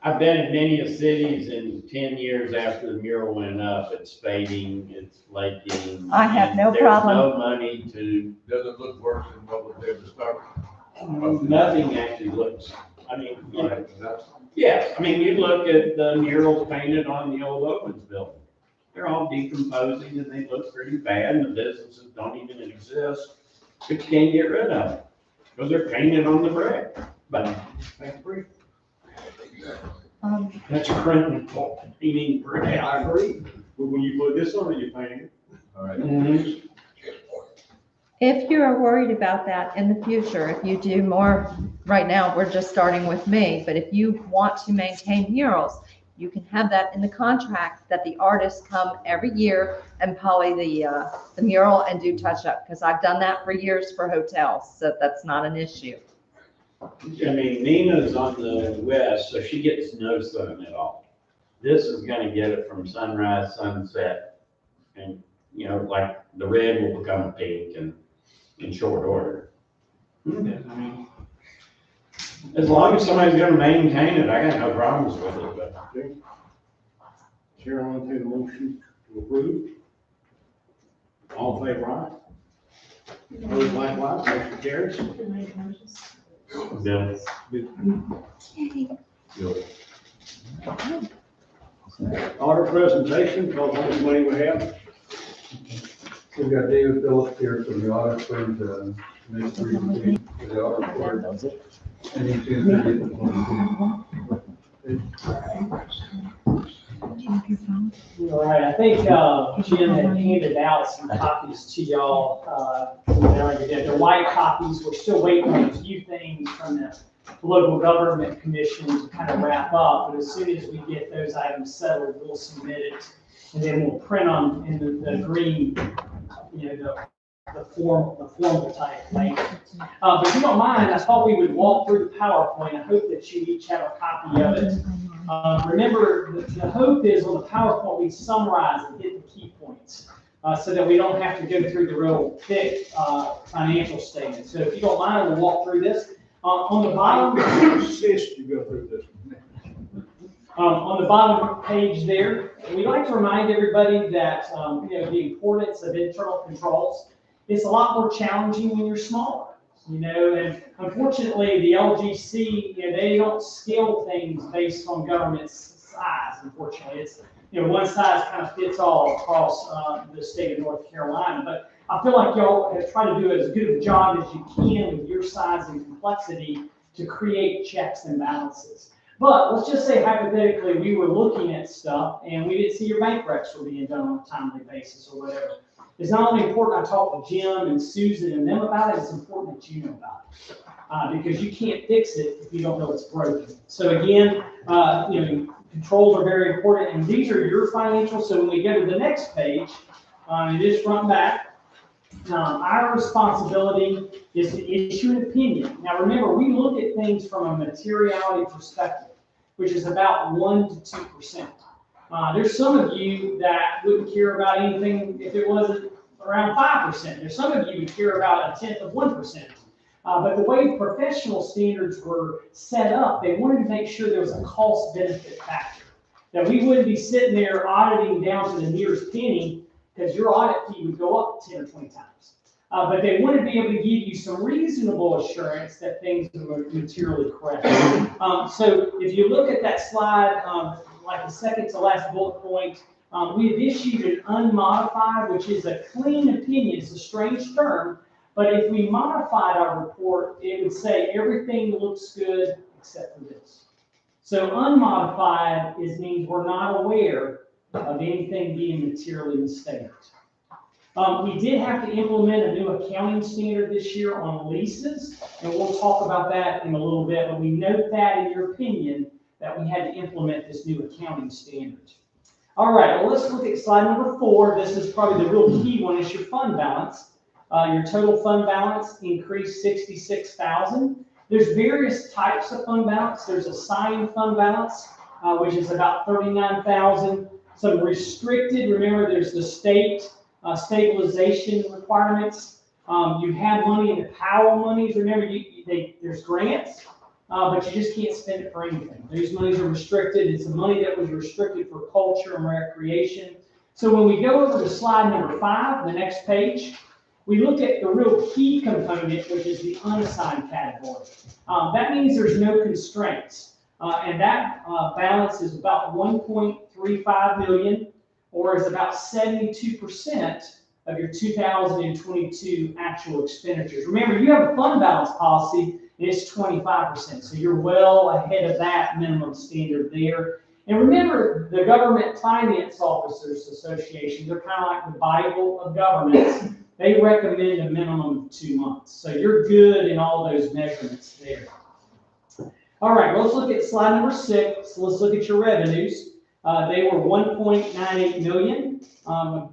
Speaker 10: I've been in many of cities in 10 years after the mural went up, it's fading, it's flaking.
Speaker 6: I have no
Speaker 10: and
Speaker 6: problem.
Speaker 10: There's no money to.
Speaker 4: Does it look worse than what was there to start?
Speaker 10: Nothing actually looks, I mean, you know,
Speaker 4: Right, that's-
Speaker 10: yes, I mean, you look at the murals painted on the old Owens building. They're all decomposing and they look pretty bad and the businesses don't even exist, but you can't get rid of them. Because they're painted on the brick, but
Speaker 11: Exactly.
Speaker 10: that's criminal painting brick.
Speaker 1: I agree, but when you put this on it, you're painting it.
Speaker 4: All right.
Speaker 10: Mhm.
Speaker 6: If you're worried about that in the future, if you do more, right now, we're just starting with me, but if you want to maintain murals, you can have that in the contract that the artists come every year and poly the mural and do touch up, because I've done that for years for hotels, so that's not an issue.
Speaker 10: I mean, Nina's on the west, so she gets no sun at all. This is gonna get it from sunrise, sunset. And, you know, like the red will become pink and in short order. I mean, as long as somebody's gonna maintain it, I got no problems with it, but.
Speaker 1: Chair, I'll entertain a motion to approve. All in favor, aye? Opposed, likewise, motion carries.
Speaker 10: Bill.
Speaker 1: Order presentation, because how much money we have.
Speaker 4: We've got David Phillips here from the audit firm to make a presentation for the audit report. Ending 2/30.
Speaker 13: All right, I think Jim had handed out some copies to y'all. They're white copies. We're still waiting on a few things from the local government commission to kind of wrap up. But as soon as we get those items settled, we'll submit it. And then we'll print them in the green, the the formal type link. But if you don't mind, I thought we would walk through the PowerPoint. I hope that you each have a copy of it. Remember, the hope is on the PowerPoint, we summarize and hit the key points so that we don't have to go through the real thick financial statement. So if you don't mind, we'll walk through this. On the bottom,
Speaker 1: Insist you go through this.
Speaker 13: on the bottom page there, we like to remind everybody that the importance of internal controls. It's a lot more challenging when you're smaller, and unfortunately the LGC, they don't scale things based on government size. Unfortunately, it's one size kind of fits all across the state of North Carolina. But I feel like y'all have tried to do as good a job as you can with your size and complexity to create checks and balances. But let's just say hypothetically we were looking at stuff and we didn't see your bank recs were being done on a timely basis or whatever. It's not only important I talk to Jim and Susan and them about it, it's important that you know about it. Because you can't fix it if you don't know it's broken. So again, controls are very important, and these are your financials. So when we go to the next page, and just front back, our responsibility is to issue an opinion. Now remember, we look at things from a materiality perspective, which is about 1 to 2%. There's some of you that wouldn't care about anything if it wasn't around 5%. There's some of you who care about 1/10 of 1%. But the way professional standards were set up, they wanted to make sure there was a cost-benefit factor. That we wouldn't be sitting there auditing down to the nearest penny, because your audit fee would go up 10 or 20 times. But they want to be able to give you some reasonable assurance that things are materially correct. So if you look at that slide, like the second to last bullet point, we have issued an unmodified, which is a clean opinion. It's a strange term, but if we modified our report, it would say everything looks good except for this. So unmodified means we're not aware of anything being materially misstated. We did have to implement a new accounting standard this year on leases, and we'll talk about that in a little bit, but we note that in your opinion that we had to implement this new accounting standard. All right, well, let's look at slide number 4. This is probably the real key one, is your fund balance. Your total fund balance increased $66,000. There's various types of fund balance. There's assigned fund balance, which is about $39,000. Some restricted, remember there's the state stabilization requirements. You have money in the Powell monies. Remember, there's grants, but you just can't spend it for anything. These monies are restricted. It's the money that was restricted for culture and recreation. So when we go over to slide number 5, the next page, we look at the real key component, which is the unassigned category. That means there's no constraints. And that balance is about $1.35 million, or is about 72% of your 2022 actual expenditures. Remember, you have a fund balance policy, and it's 25%, so you're well ahead of that minimum standard there. And remember, the Government Finance Officers Association, they're kind of like the Bible of governments. They recommend a minimum of 2 months. So you're good in all those measurements there. All right, well, let's look at slide number 6. Let's look at your revenues. They were $1.98 million.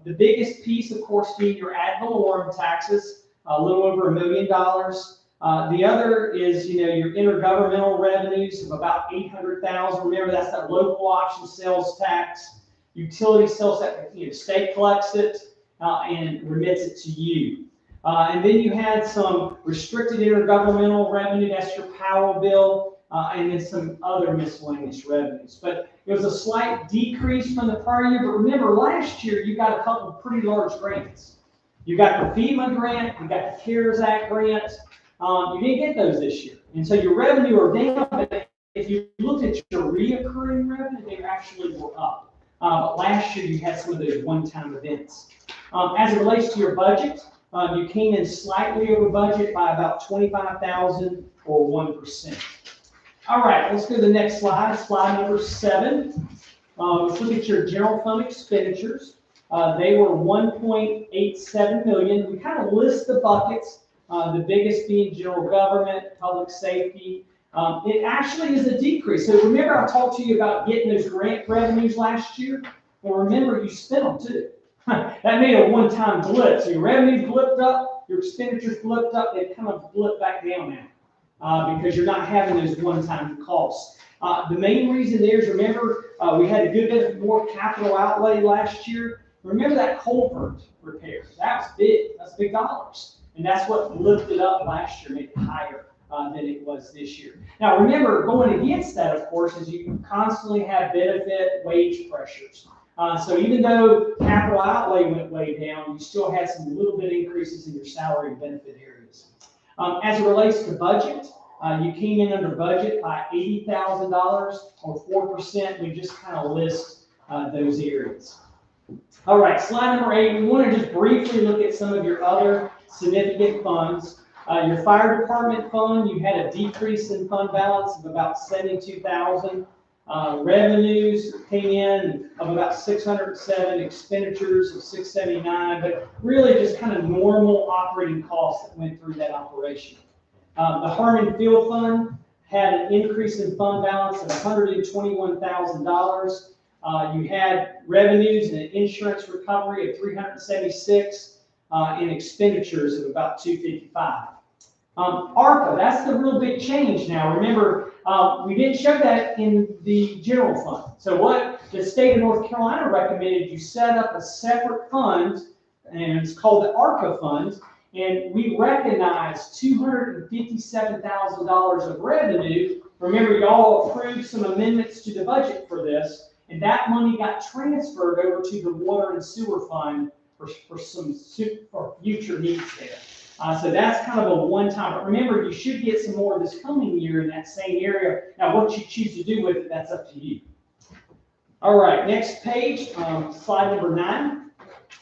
Speaker 13: The biggest piece, of course, being your ad valorem taxes, a little over $1 million. The other is, your intergovernmental revenues of about $800,000. Remember, that's that local option sales tax, utility sales tax. State collects it and remits it to you. And then you had some restricted intergovernmental revenue. That's your Powell bill. And then some other miscellaneous revenues. But it was a slight decrease from the prior year. But remember, last year you got a couple of pretty large grants. You got the FEMA grant, you got the CARES Act grant. You didn't get those this year. And so your revenue are down, but if you looked at your reoccurring revenue, they actually were up. But last year you had some of those one-time events. As it relates to your budget, you came in slightly over budget by about $25,000 or 1%. All right, let's go to the next slide, slide number 7. Let's look at your general fund expenditures. They were $1.87 million. We kind of list the buckets, the biggest being general government, public safety. It actually is a decrease. So remember I talked to you about getting those grant revenues last year? Well, remember you spent them too. That made a one-time blip. So your revenues blipped up, your expenditures blipped up, they kind of blip back down now because you're not having those one-time costs. The main reason there is, remember, we had a good bit more capital outlay last year. Remember that culvert repair? That was big. That's big dollars. And that's what lifted up last year, made it higher than it was this year. Now, remember, going against that, of course, is you constantly have benefit wage pressures. So even though capital outlay went way down, you still had some little bit increases in your salary and benefit areas. As it relates to budget, you came in under budget by $80,000 or 4%. We just kind of list those areas. All right, slide number 8. We want to just briefly look at some of your other significant funds. Your fire department fund, you had a decrease in fund balance of about $72,000. Revenues came in of about 607, expenditures of 679, but really just kind of normal operating costs that went through that operation. The Harmon Field Fund had an increase in fund balance of $121,000. You had revenues and insurance recovery of 376, and expenditures of about 255. ARPA, that's the real big change now. Remember, we didn't show that in the general fund. So what the state of North Carolina recommended, you set up a separate fund, and it's called the ARPA fund, and we recognized $257,000 of revenue. Remember, y'all approved some amendments to the budget for this, and that money got transferred over to the water and sewer fund for future needs there. So that's kind of a one-time, but remember, you should get some more this coming year in that same area. Now, what you choose to do with it, that's up to you. All right, next page, slide number 9.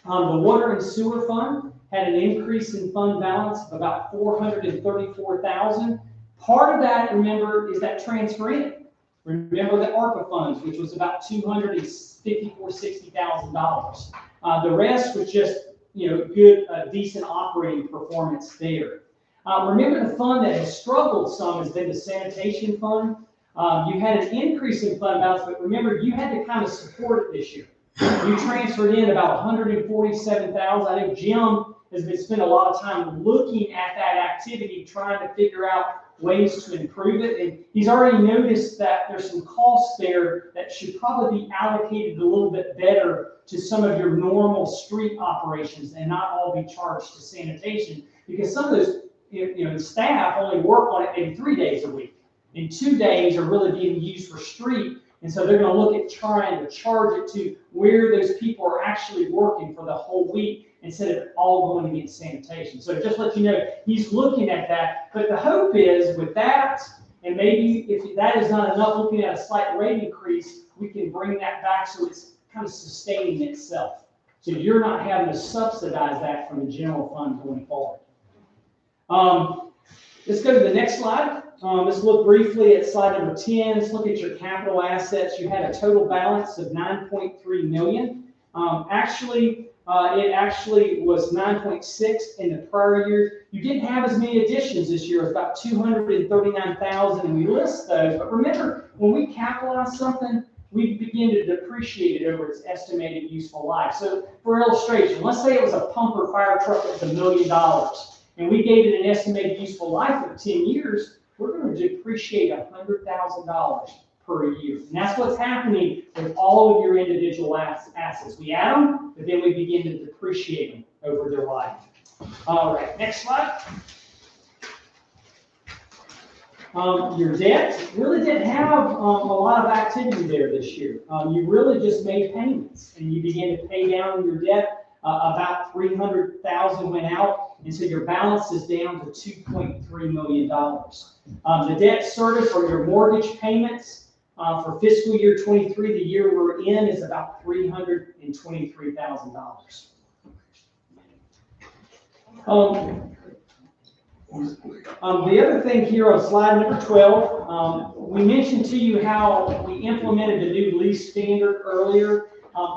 Speaker 13: The water and sewer fund had an increase in fund balance of about $434,000. Part of that, remember, is that transfer in. Remember the ARPA funds, which was about $260,000. The rest was just, good, decent operating performance there. Remember, the fund that has struggled some has been the sanitation fund. You had an increase in fund balance, but remember, you had to kind of support it this year. You transferred in about $147,000. I think Jim has been spending a lot of time looking at that activity, trying to figure out ways to improve it. And he's already noticed that there's some costs there that should probably be allocated a little bit better to some of your normal street operations and not all be charged to sanitation, because some of those, the staff only work on it maybe 3 days a week, and 2 days are really being used for street. And so they're going to look at trying to charge it to where those people are actually working for the whole week instead of all going against sanitation. So just let you know, he's looking at that. But the hope is with that, and maybe if that is not enough, looking at a slight rate increase, we can bring that back so it's kind of sustaining itself. So you're not having to subsidize that from the general fund going forward. Let's go to the next slide. Let's look briefly at slide number 10. Let's look at your capital assets. You had a total balance of $9.3 million. It actually was 9.6 in the prior year. You didn't have as many additions this year. It's about 239,000, and we list those. But remember, when we capitalize something, we begin to depreciate it over its estimated useful life. So for illustration, let's say it was a pumper fire truck that was $1 million, and we gave it an estimated useful life of 10 years. We're going to depreciate $100,000 per year. And that's what's happening with all of your individual assets. We add them, but then we begin to depreciate them over their life. All right, next slide. Your debt really didn't have a lot of activity there this year. You really just made payments, and you began to pay down your debt. About $300,000 went out, and so your balance is down to $2.3 million. The debt service or your mortgage payments for fiscal year 23, the year we're in, is about $323,000. The other thing here on slide number 12, we mentioned to you how we implemented the new lease standard earlier.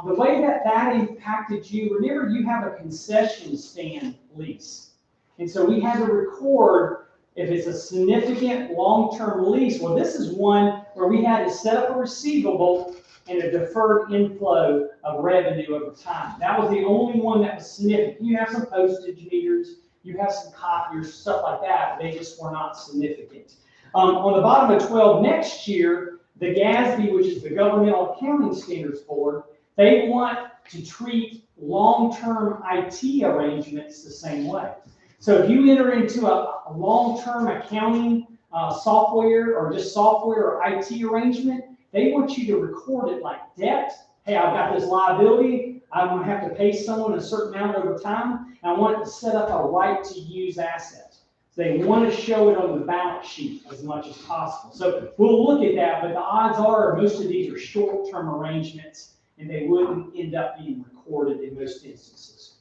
Speaker 13: The way that impacted you, remember you have a concession stand lease. And so we had to record if it's a significant long-term lease. Well, this is one where we had to set up a receivable and a deferred inflow of revenue over time. That was the only one that was significant. You have some postage meters, you have some copiers, stuff like that, but they just were not significant. On the bottom of 12 next year, the GASB, which is the Governmental Accounting Standards Board, they want to treat long-term IT arrangements the same way. So if you enter into a long-term accounting software or just software or IT arrangement, they want you to record it like debt. Hey, I've got this liability. I'm going to have to pay someone a certain amount over time. And I want it to set up a right to use asset. They want to show it on the balance sheet as much as possible. So we'll look at that, but the odds are most of these are short-term arrangements and they wouldn't end up being recorded in most instances.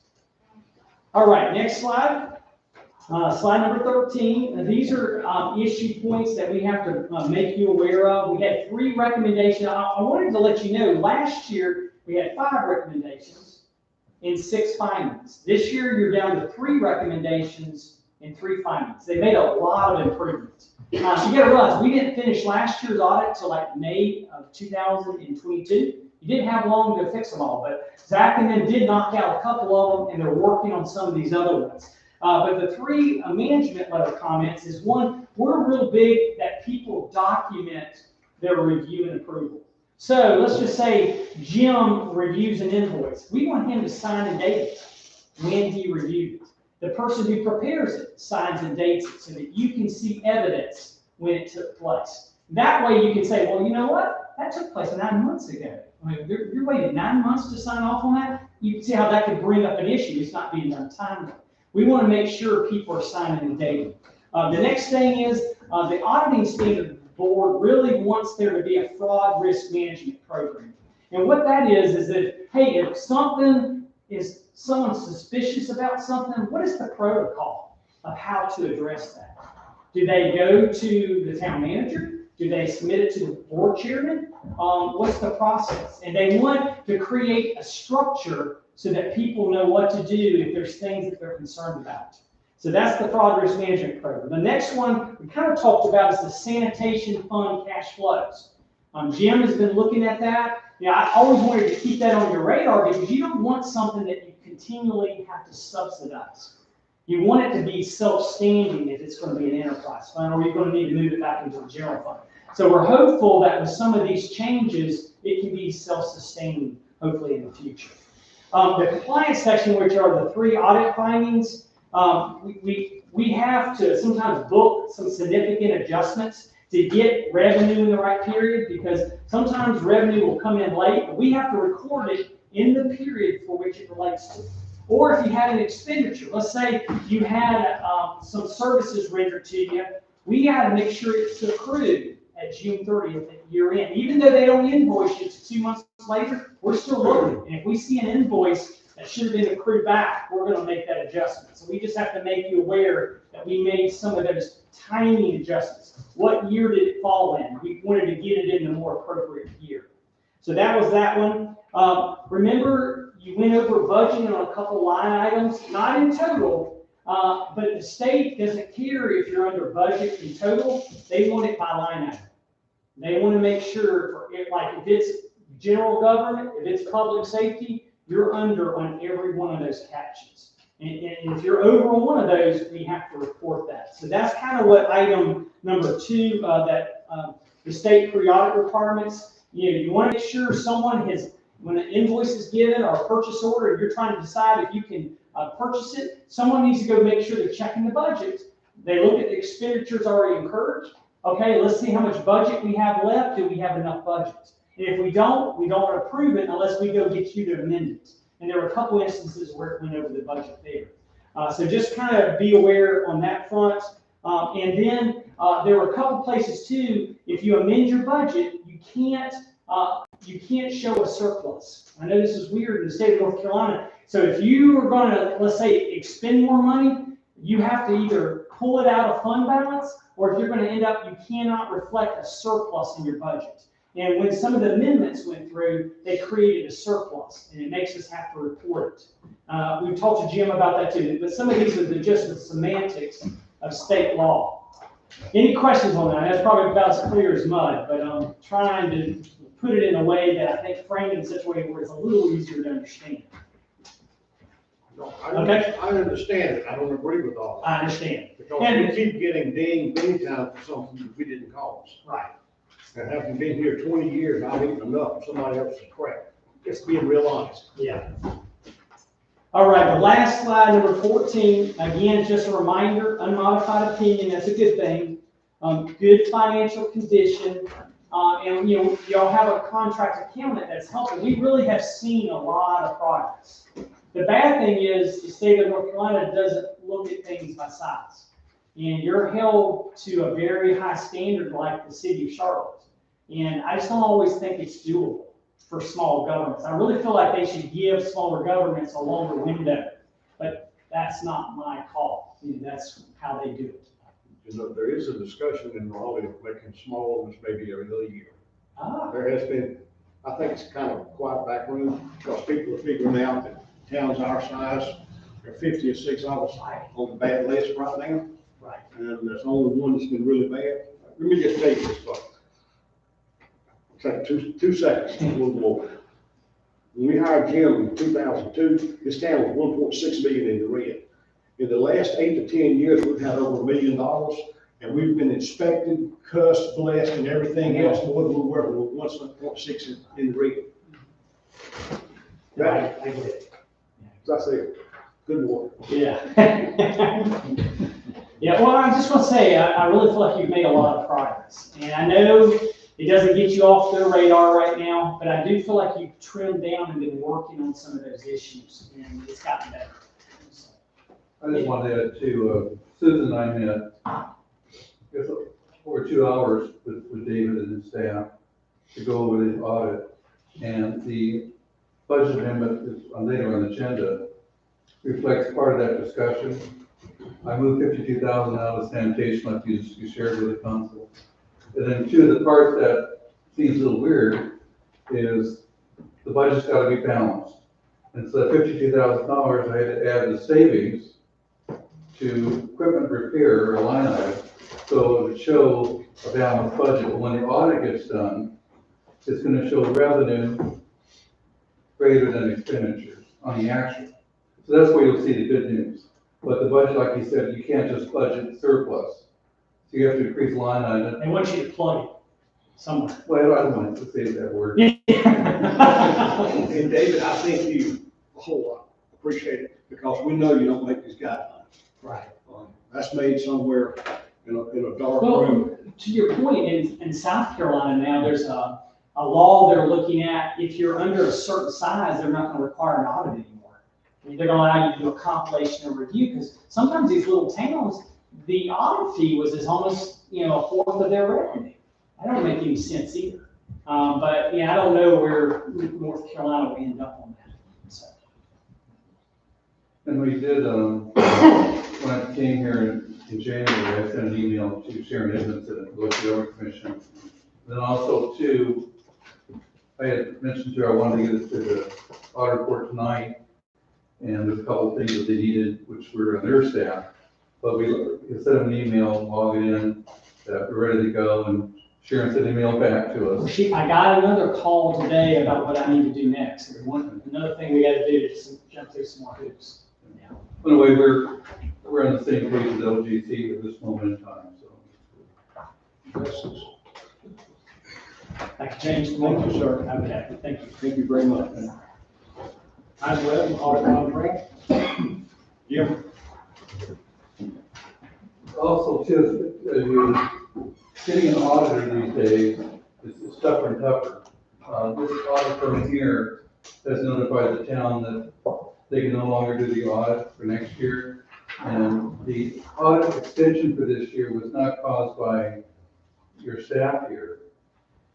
Speaker 13: All right, next slide. Slide number 13. These are issue points that we have to make you aware of. We had 3 recommendations. I wanted to let you know, last year we had 5 recommendations and 6 findings. This year you're down to 3 recommendations and 3 findings. They made a lot of improvements. So you got to realize, we didn't finish last year's audit till like May of 2022. You didn't have long to fix them all, but Zach and them did knock out a couple of them, and they're working on some of these other ones. But the 3 management letter comments is, one, we're real big that people document their review and approval. So let's just say Jim reviews an invoice. We want him to sign and date it when he reviewed it. The person who prepares it signs and dates it so that you can see evidence when it took place. That way you can say, well, you know what? That took place 9 months ago. I mean, you're waiting 9 months to sign off on that? You can see how that could bring up an issue. It's not being done timely. We want to make sure people are signing and dating. The next thing is the Auditing Standard Board really wants there to be a fraud risk management program. And what that is that, hey, if someone's suspicious about something, what is the protocol of how to address that? Do they go to the town manager? Do they submit it to the board chairman? What's the process? And they want to create a structure so that people know what to do if there's things that they're concerned about. So that's the fraud risk management program. The next one we kind of talked about is the sanitation fund cash flows. Jim has been looking at that. I always wanted to keep that on your radar because you don't want something that you continually have to subsidize. You want it to be self-standing if it's going to be an enterprise fund, or you're going to need to move it back into a general fund. So we're hopeful that with some of these changes, it can be self-sustaining, hopefully in the future. The compliance section, which are the 3 audit findings, we have to sometimes book some significant adjustments to get revenue in the right period, because sometimes revenue will come in late, but we have to record it in the period for which it relates to. Or if you had an expenditure, let's say you had some services rendered to you, we got to make sure it's accrued at June 30th at year end. Even though they don't invoice you 2 months later, we're still looking. And if we see an invoice that should have been accrued back, we're going to make that adjustment. So we just have to make you aware that we made some of those tiny adjustments. What year did it fall in? We wanted to get it in the more appropriate year. So that was that one. Remember, you went over budgeting on a couple line items, not in total, but the state doesn't care if you're under budget in total. They want it by line item. They want to make sure, like if it's general government, if it's public safety, you're under on every one of those captions. And if you're over on one of those, we have to report that. So that's kind of what item number 2, that the state periodic requirements. You want to make sure someone has, when an invoice is given or a purchase order, you're trying to decide if you can purchase it, someone needs to go make sure they're checking the budget. They look at the expenditures already incurred. Okay, let's see how much budget we have left. Do we have enough budget? And if we don't approve it unless we go get you to amend it. And there were a couple instances where it went over the budget there. So just kind of be aware on that front. And then there were a couple places too, if you amend your budget, you can't show a surplus. I know this is weird in the state of North Carolina. So if you are going to, let's say, expend more money, you have to either pull it out of fund balance, or if you're going to end up, you cannot reflect a surplus in your budget. And when some of the amendments went through, they created a surplus, and it makes us have to report it. We've talked to Jim about that too, but some of these are just the semantics of state law. Any questions on that? That's probably about as clear as mud, but I'm trying to put it in a way that I think framed in such a way where it's a little easier to understand. Okay.
Speaker 1: I understand it, I don't agree with all that.
Speaker 13: I understand.
Speaker 1: Because we keep getting dinged anytime for something that we didn't cause.
Speaker 13: Right.
Speaker 1: And having been here 20 years, I've eaten enough of somebody else's crap. Just being real honest.
Speaker 13: Yeah. All right, the last slide, number 14, again, just a reminder, unmodified opinion, that's a good thing. Good financial condition, and y'all have a contract accountant that's helping. We really have seen a lot of progress. The bad thing is the state of North Carolina doesn't look at things by size. And you're held to a very high standard like the city of Charlotte. And I just don't always think it's doable for small governments. I really feel like they should give smaller governments a longer window, but that's not my call. That's how they do it.
Speaker 1: There is a discussion in Raleigh of making small ones maybe every other year.
Speaker 13: Ah.
Speaker 1: There has been, I think it's kind of a quiet back room because people are figuring out that towns our size, there are 50 or 6 of us on the bad list right now.
Speaker 13: Right.
Speaker 1: And there's only one that's been really bad. Let me just tell you this, folks. Take two seconds, a little more. When we hired Jim in 2002, this town was 1.6 million in the red. In the last 8 to 10 years, we've had over $1 million, and we've been inspected, cussed, blessed, and everything else more than we were. We were 1.6 in the red.
Speaker 13: Right, I get it.
Speaker 1: As I said, good work.
Speaker 13: Yeah. Yeah, well, I just want to say, I really feel like you've made a lot of progress. And I know it doesn't get you off their radar right now, but I do feel like you've trimmed down and been working on some of those issues, and it's gotten better. So,
Speaker 14: I just wanted to add to, Susan and I met for 2 hours with David and his staff to go over the audit. And the budget amendment is later on the agenda, reflects part of that discussion. I moved 52,000 out of sanitation like you shared with the council. And then two of the parts that seems a little weird is the budget's got to be balanced. And so that $52,000, I had to add the savings to equipment repair or line item, so it would show a balanced budget. But when the audit gets done, it's going to show revenue greater than expenditures on the actual. So that's where you'll see the good news. But the budget, like you said, you can't just budget surplus. So you have to increase line item.
Speaker 13: they want you to plug it somewhere.
Speaker 14: Well, I don't want to say that word.
Speaker 1: And David, I think you a whole lot appreciate it because we know you don't make these guidelines.
Speaker 13: Right.
Speaker 1: That's made somewhere in a dark
Speaker 13: Well,
Speaker 1: room.
Speaker 13: to your point, in South Carolina now, there's a law they're looking at. If you're under a certain size, they're not going to require an audit anymore. They're going to allow you to do a compilation and review, because sometimes these little towns, the audit fee was as almost, a fourth of their revenue. That don't make any sense either. But yeah, I don't know where North Carolina will end up on that. So.
Speaker 14: And we did, when I came here in January, I sent an email to Sharon Edmondson at the Local Government Commission. Then also too, I had mentioned to her I wanted to get us to the audit report tonight. And there's a couple of things that they needed, which were on their staff. But we sent them an email, log it in, that we're ready to go, and Sharon sent an email back to us.
Speaker 13: I got another call today about what I need to do next. Another thing we got to do is jump through some more hoops. Yeah.
Speaker 14: Anyway, we're on the same page as LGC at this moment in time, so.
Speaker 13: I can change the motion, sir. Okay, thank you.
Speaker 1: Thank you very much. As well, audit contract. Jim?
Speaker 14: Also, too, as you're getting an auditor these days, it's tougher and tougher. This audit firm here has notified the town that they can no longer do the audit for next year. And the audit extension for this year was not caused by your staff here.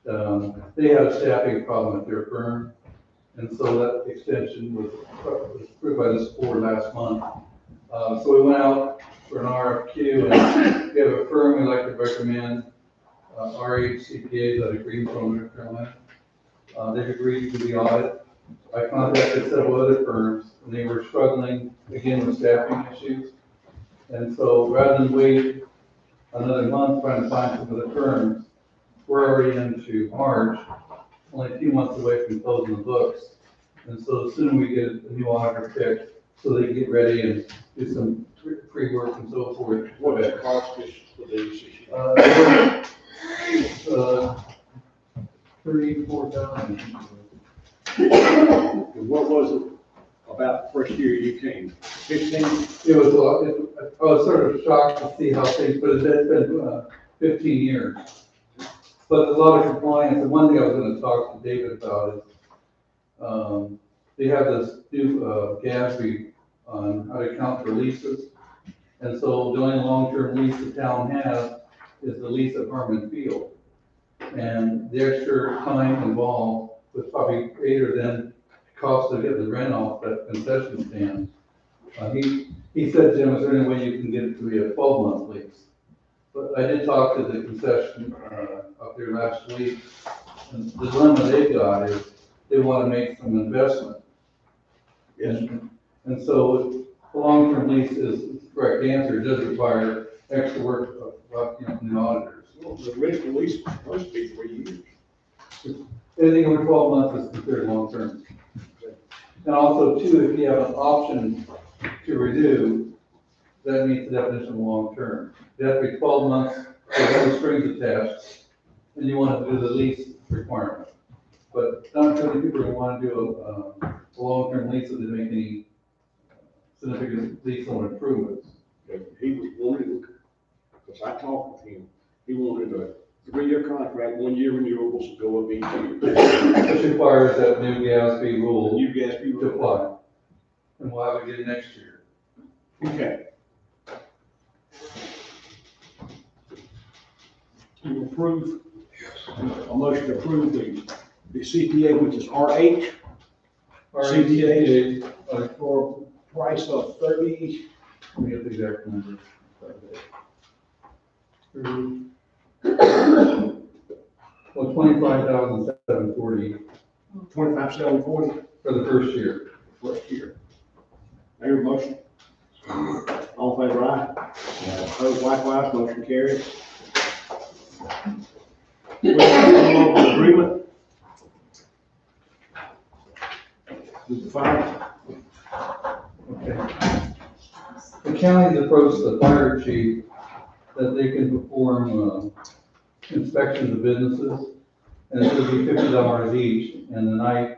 Speaker 14: They had a staffing problem at their firm. And so that extension was approved by this board last month. So we went out for an RFQ, and we have a firm we'd like to recommend, RHCPA, out of Greenville, North Carolina. They've agreed to the audit. I contacted several other firms, and they were struggling again with staffing issues. And so rather than wait another month trying to find some of the terms. We're already into March, only a few months away from closing the books. And so the sooner we get a new auditor picked, so they can get ready and do some pre-work and so forth.
Speaker 1: What does it cost us for these?
Speaker 14: 34,000.
Speaker 1: What was it about the first year you came? 15?
Speaker 14: It was, I was sort of shocked to see how things, but it's been 15 years. But a lot of compliance, and one thing I was gonna talk to David about is, they have this new, GASB on how to count for leases. And so the only long-term lease the town has is the lease at Harmon Field. And the extra time involved was probably greater than the cost of getting the rent off that concession stand. He said, Jim, is there any way you can get it to be a 12-month lease? But I did talk to the concession, up there last week, and the dilemma they've got is they want to make some investment.
Speaker 1: Yes.
Speaker 14: And so the long-term lease is the correct answer. It does require extra work from the auditors.
Speaker 1: Well, the original lease was supposed to be 3 years.
Speaker 14: Anything over 12 months is considered long-term. And also too, if you have an option to renew, that meets the definition of long-term. You have to be 12 months, with no strings attached, and you want to do the lease requirement. But not too many people want to do a long-term lease if they make any significant lease on improvements.
Speaker 1: He was wanting, because I talked with him, he wanted a 3-year contract, 1-year renewables to go up each year.
Speaker 14: Which requires that new GASB rule
Speaker 1: New GASB
Speaker 14: to apply. And we'll have it again next year.
Speaker 1: Okay. You approve, a motion to approve the CPA, which is RH. CPA for price of 30,
Speaker 14: Let me get the exact number. Well, 25,740
Speaker 1: 25,740
Speaker 14: for the first year.
Speaker 1: first year. Mayor, motion. All in favor, aye? Opposed, likewise, motion carries. We have a local agreement with the fire.
Speaker 14: Okay. The county's approached the fire chief that they can perform inspections of businesses, and it would be $50 each. And then I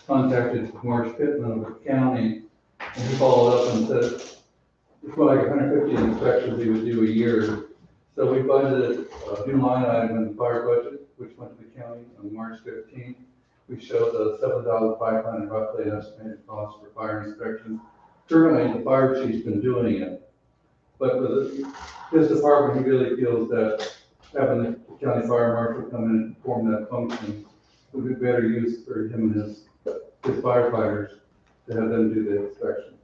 Speaker 14: contacted Marsh Pittman of the county, and he followed up and said it's like 150 inspections he would do a year. So we budgeted a new line item in the fire budget, which went to the county on March 15th. We showed the $7,500 roughly estimated cost for fire inspection. Currently, the fire chief's been doing it, but for his department, he really feels that having the county fire marshal come in and perform that function would be better use for him and his firefighters to have them do the inspections.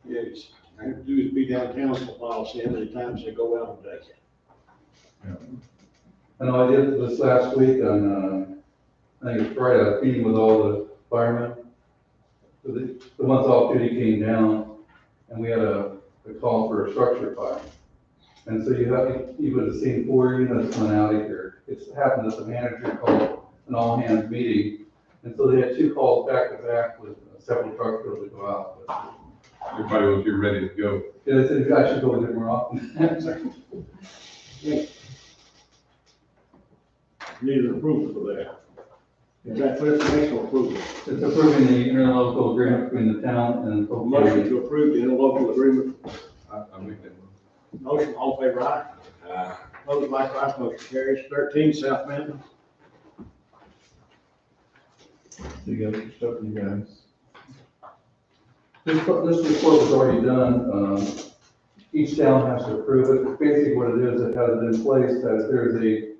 Speaker 1: Yes, I have to do is be downtown for policy, how many times they go out a day.
Speaker 14: I know I did this last week on, I think it's Friday, I was meeting with all the firemen. So the ones off duty came down, and we had a call for a structure fire. And so you would have seen 4 units went out of here. It's happened that the manager called an all-hands meeting, and so they had 2 calls back to back with several trucks to go out. But
Speaker 4: Everybody was here ready to go.
Speaker 14: yeah, they said, I should go there more often.
Speaker 1: Need an approval for that. Is that for informational approval?
Speaker 14: It's approving the interlocal agreement between the town and
Speaker 1: A motion to approve the interlocal agreement.
Speaker 4: I make that motion.
Speaker 1: Motion, all in favor, aye? Opposed, likewise, motion carries. 13, South Mountain.
Speaker 14: You got your stuff, you guys. This report was already done. Each town has to approve it. Basically what it is, it has it in place that if there's a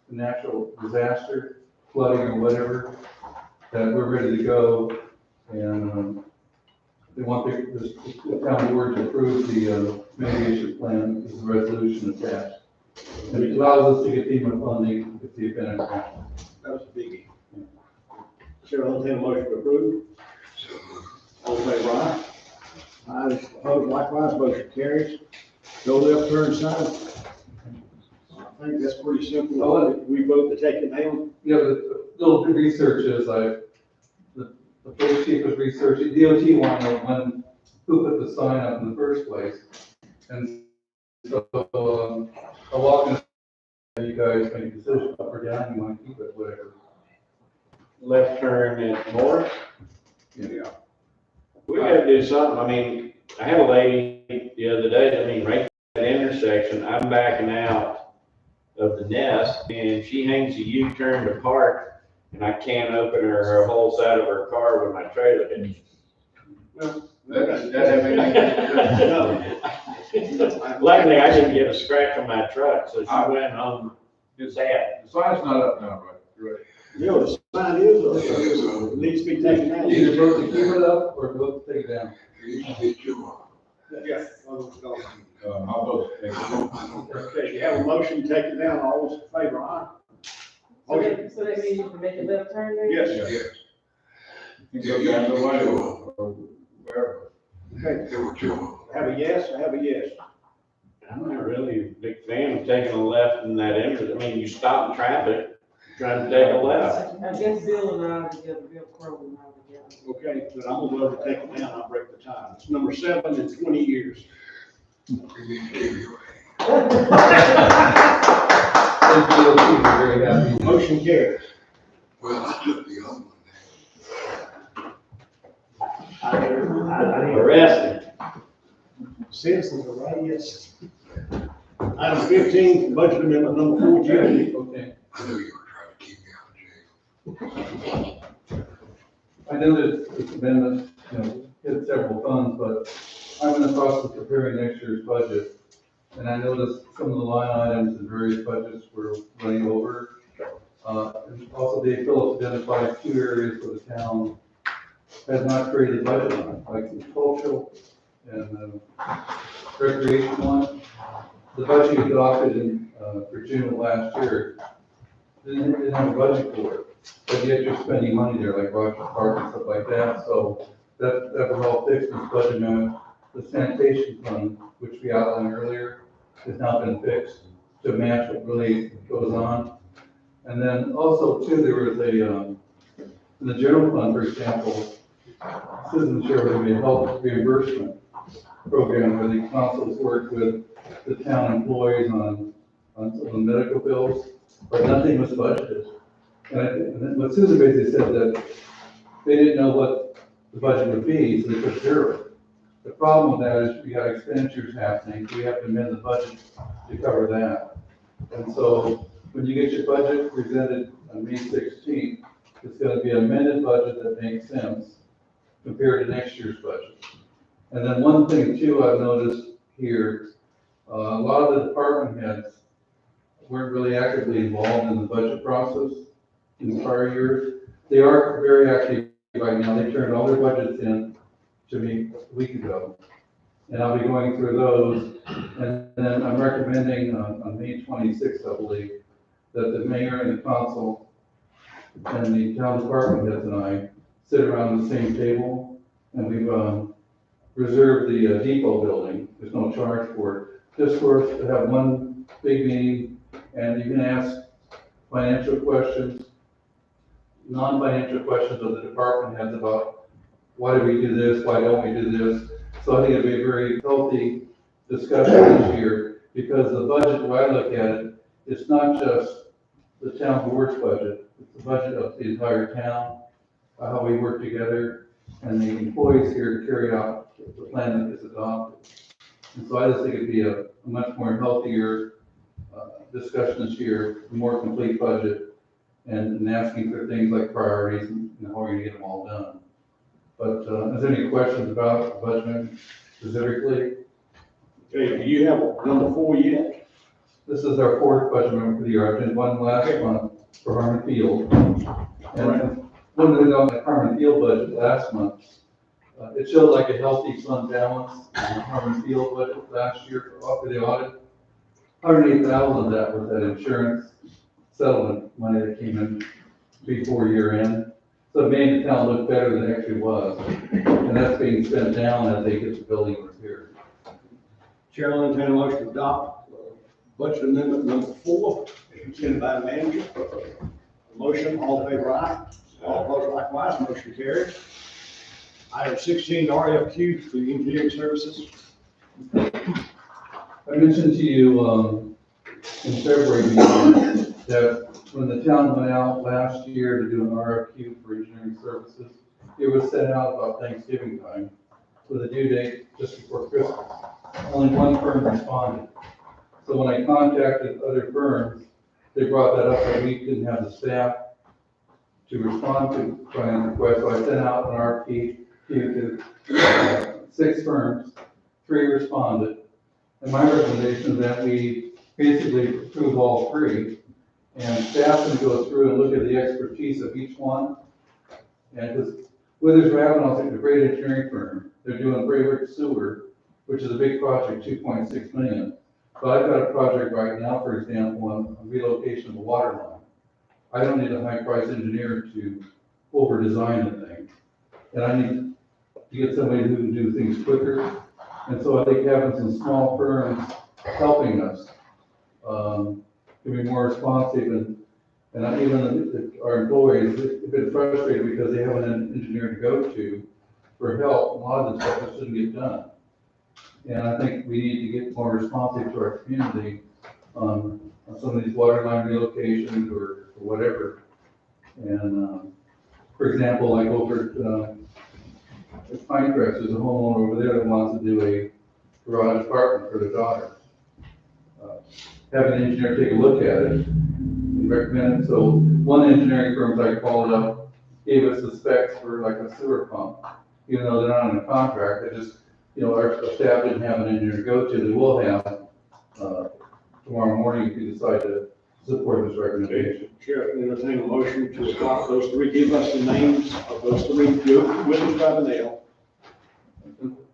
Speaker 14: natural disaster, flooding or whatever, that we're ready to go. And they want the town board to approve the mitigation plan, is the resolution attached. And it allows us to get FEMA funding if the event occurs.
Speaker 1: That was a biggie. Chair, I'll entertain a motion to approve. All in favor, aye? Ayes, opposed likewise, motion carries. No left turn sign. I think that's pretty simple. We vote to take it down.
Speaker 14: Yeah, the little research is the police chief was researching, DOT wanted to know who put the sign up in the first place. And so, I walk in, you guys make a decision up or down, you want to keep it, whatever.
Speaker 10: Left turn at Morris.
Speaker 4: Yeah.
Speaker 10: We gotta do something, I mean, I had a lady the other day, I mean, right at that intersection, I'm backing out of the Nest, and she hangs a U-turn to park, and I can't open her whole side of her car with my trailer hitch.
Speaker 4: That have anything to do.
Speaker 10: Luckily, I didn't get a scratch on my truck, so she went home sad.
Speaker 4: The sign's not up now, right? You're right.
Speaker 1: You know, the sign is, it needs to be taken down.
Speaker 14: Either vote to keep it up or vote to take it down.
Speaker 1: Yes.
Speaker 4: I'll vote. Thank you.
Speaker 1: Okay, you have a motion to take it down, all those in favor, aye? Motion.
Speaker 2: So that means you can make a left turn there?
Speaker 1: Yes.
Speaker 4: Yes. You can go down the way or wherever.
Speaker 1: Okay, have a yes, I have a yes.
Speaker 10: I'm not really a big fan of taking a left in that entrance, I mean, you stop traffic, trying to take a left.
Speaker 2: I guess Bill and I together, Bill Crow and I together.
Speaker 1: Okay, but I'm gonna vote to take it down, I'll break the tie. It's number 7 in 20 years.
Speaker 14: Very happy.
Speaker 1: Motion carries.
Speaker 11: Well, I took the other one.
Speaker 10: Arrested.
Speaker 1: Citizens are right, yes. Item 15, budget amendment number 4, Jim.
Speaker 14: Okay.
Speaker 11: I knew you were trying to keep me out of jail.
Speaker 14: I know that this amendment, hit several funds, but I'm in the process of preparing next year's budget. And I noticed some of the line items in various budgets were running over. And also Dave Phillips identified 2 areas where the town has not created a budget on, like the cultural and recreation one. The budget adopted in, for June of last year didn't have a budget for it. But yet you're spending money there, like Roger Park and stuff like that, so that will help fix this budget now. The sanitation fund, which we outlined earlier, has now been fixed to match what really goes on. And then also too, there was in the general fund, for example, Citizens Share would be a health reimbursement program where the councils work with the town employees on some of the medical bills, but nothing was budgeted. And then what Susan basically said that they didn't know what the budget would be, so they put 0. The problem with that is we got expenditures happening, so we have to amend the budget to cover that. And so when you get your budget presented on May 16th, it's going to be an amended budget that makes sense compared to next year's budget. And then one thing too I've noticed here, a lot of the department heads weren't really actively involved in the budget process in prior years. They are very active right now. They turned all their budgets in to me a week ago. And I'll be going through those. And then I'm recommending on May 26th, I believe, that the mayor and the council and the town department heads and I sit around the same table. And we've reserved the depot building. There's no charge for it. Just for us to have one big meeting, and you can ask financial questions, non-financial questions of the department heads about why do we do this, why don't we do this. So I think it'll be a very healthy discussion this year, because the budget, the way I look at it, it's not just the town board's budget, it's the budget of the entire town, how we work together, and the employees here to carry out the plan that is adopted. And so I just think it'd be a much more healthier discussion this year, a more complete budget, and asking for things like priorities and how we're gonna get them all done. But is there any questions about the budget specifically?
Speaker 1: Okay, do you have number 4 yet?
Speaker 14: This is our 4th budget amendment for the year. I did one last month for Harmon Field. And when we did on the Harmon Field budget last month, it showed like a healthy fund balance in the Harmon Field budget last year after the audit. 108,000 of that was that insurance settlement money that came in before year end. So it made the town look better than it actually was. And that's being spent down as they get the building repaired.
Speaker 1: Chair will entertain a motion to adopt budget amendment number 4, as presented by the manager. Motion, all in favor, aye. All opposed, likewise, motion carries. Item 16, RFQ for the engineering services.
Speaker 14: I mentioned to you, in February meeting, that when the town went out last year to do an RFQ for engineering services, it was sent out about Thanksgiving time with a due date just before Christmas. Only one firm responded. So when I contacted other firms, they brought that up that we didn't have the staff to respond to client requests. So I sent out an RFP to 6 firms, 3 responded. And my recommendation is that we basically approve all 3 and staff can go through and look at the expertise of each one. And because Withers Ravenel is a great engineering firm. They're doing Braybrook Sewer, which is a big project, 2.6 million. But I've got a project right now, for example, on relocation of a water line. I don't need a high-priced engineer to over-design the thing. And I need to get somebody who can do things quicker. And so I think having some small firms helping us can be more responsive. And even our employees have been frustrated because they haven't an engineer to go to for help. A lot of the stuff just shouldn't get done. And I think we need to get more responsive to our community on some of these water line relocations or whatever. And for example, like over at Pinecrest, there's a homeowner over there that wants to do a garage apartment for their daughter. Have an engineer take a look at it and recommend it. So one engineering firm I called up gave us the specs for like a sewer pump, even though they're not in a contract. They just, our staff didn't have an engineer to go to. They will have tomorrow morning if you decide to support this recommendation.
Speaker 1: Chair, entertain a motion to adopt those 3. Give us the names of those 3. Withers Ravenel.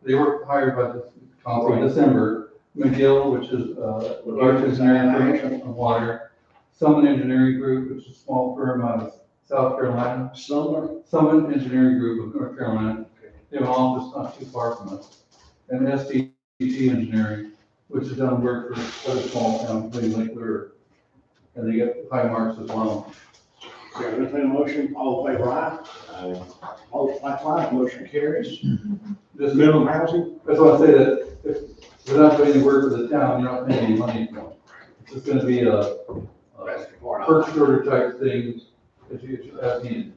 Speaker 14: They were hired by the council in December. McGill, which is a large engineering firm of water. Summit Engineering Group, which is a small firm out of South Carolina. Summit Engineering Group of North Carolina. They have an office not too far from us. And STG Engineering, which has done work for other small towns, including Lake Lure. And they get high marks as well.
Speaker 1: Chair, entertain a motion. All in favor, aye. All likewise, motion carries.
Speaker 14: This
Speaker 1: Minimum housing.
Speaker 14: That's why I say that if we're not doing any work for the town, you're not paying any money for it. It's just gonna be a purchase order type thing as needed.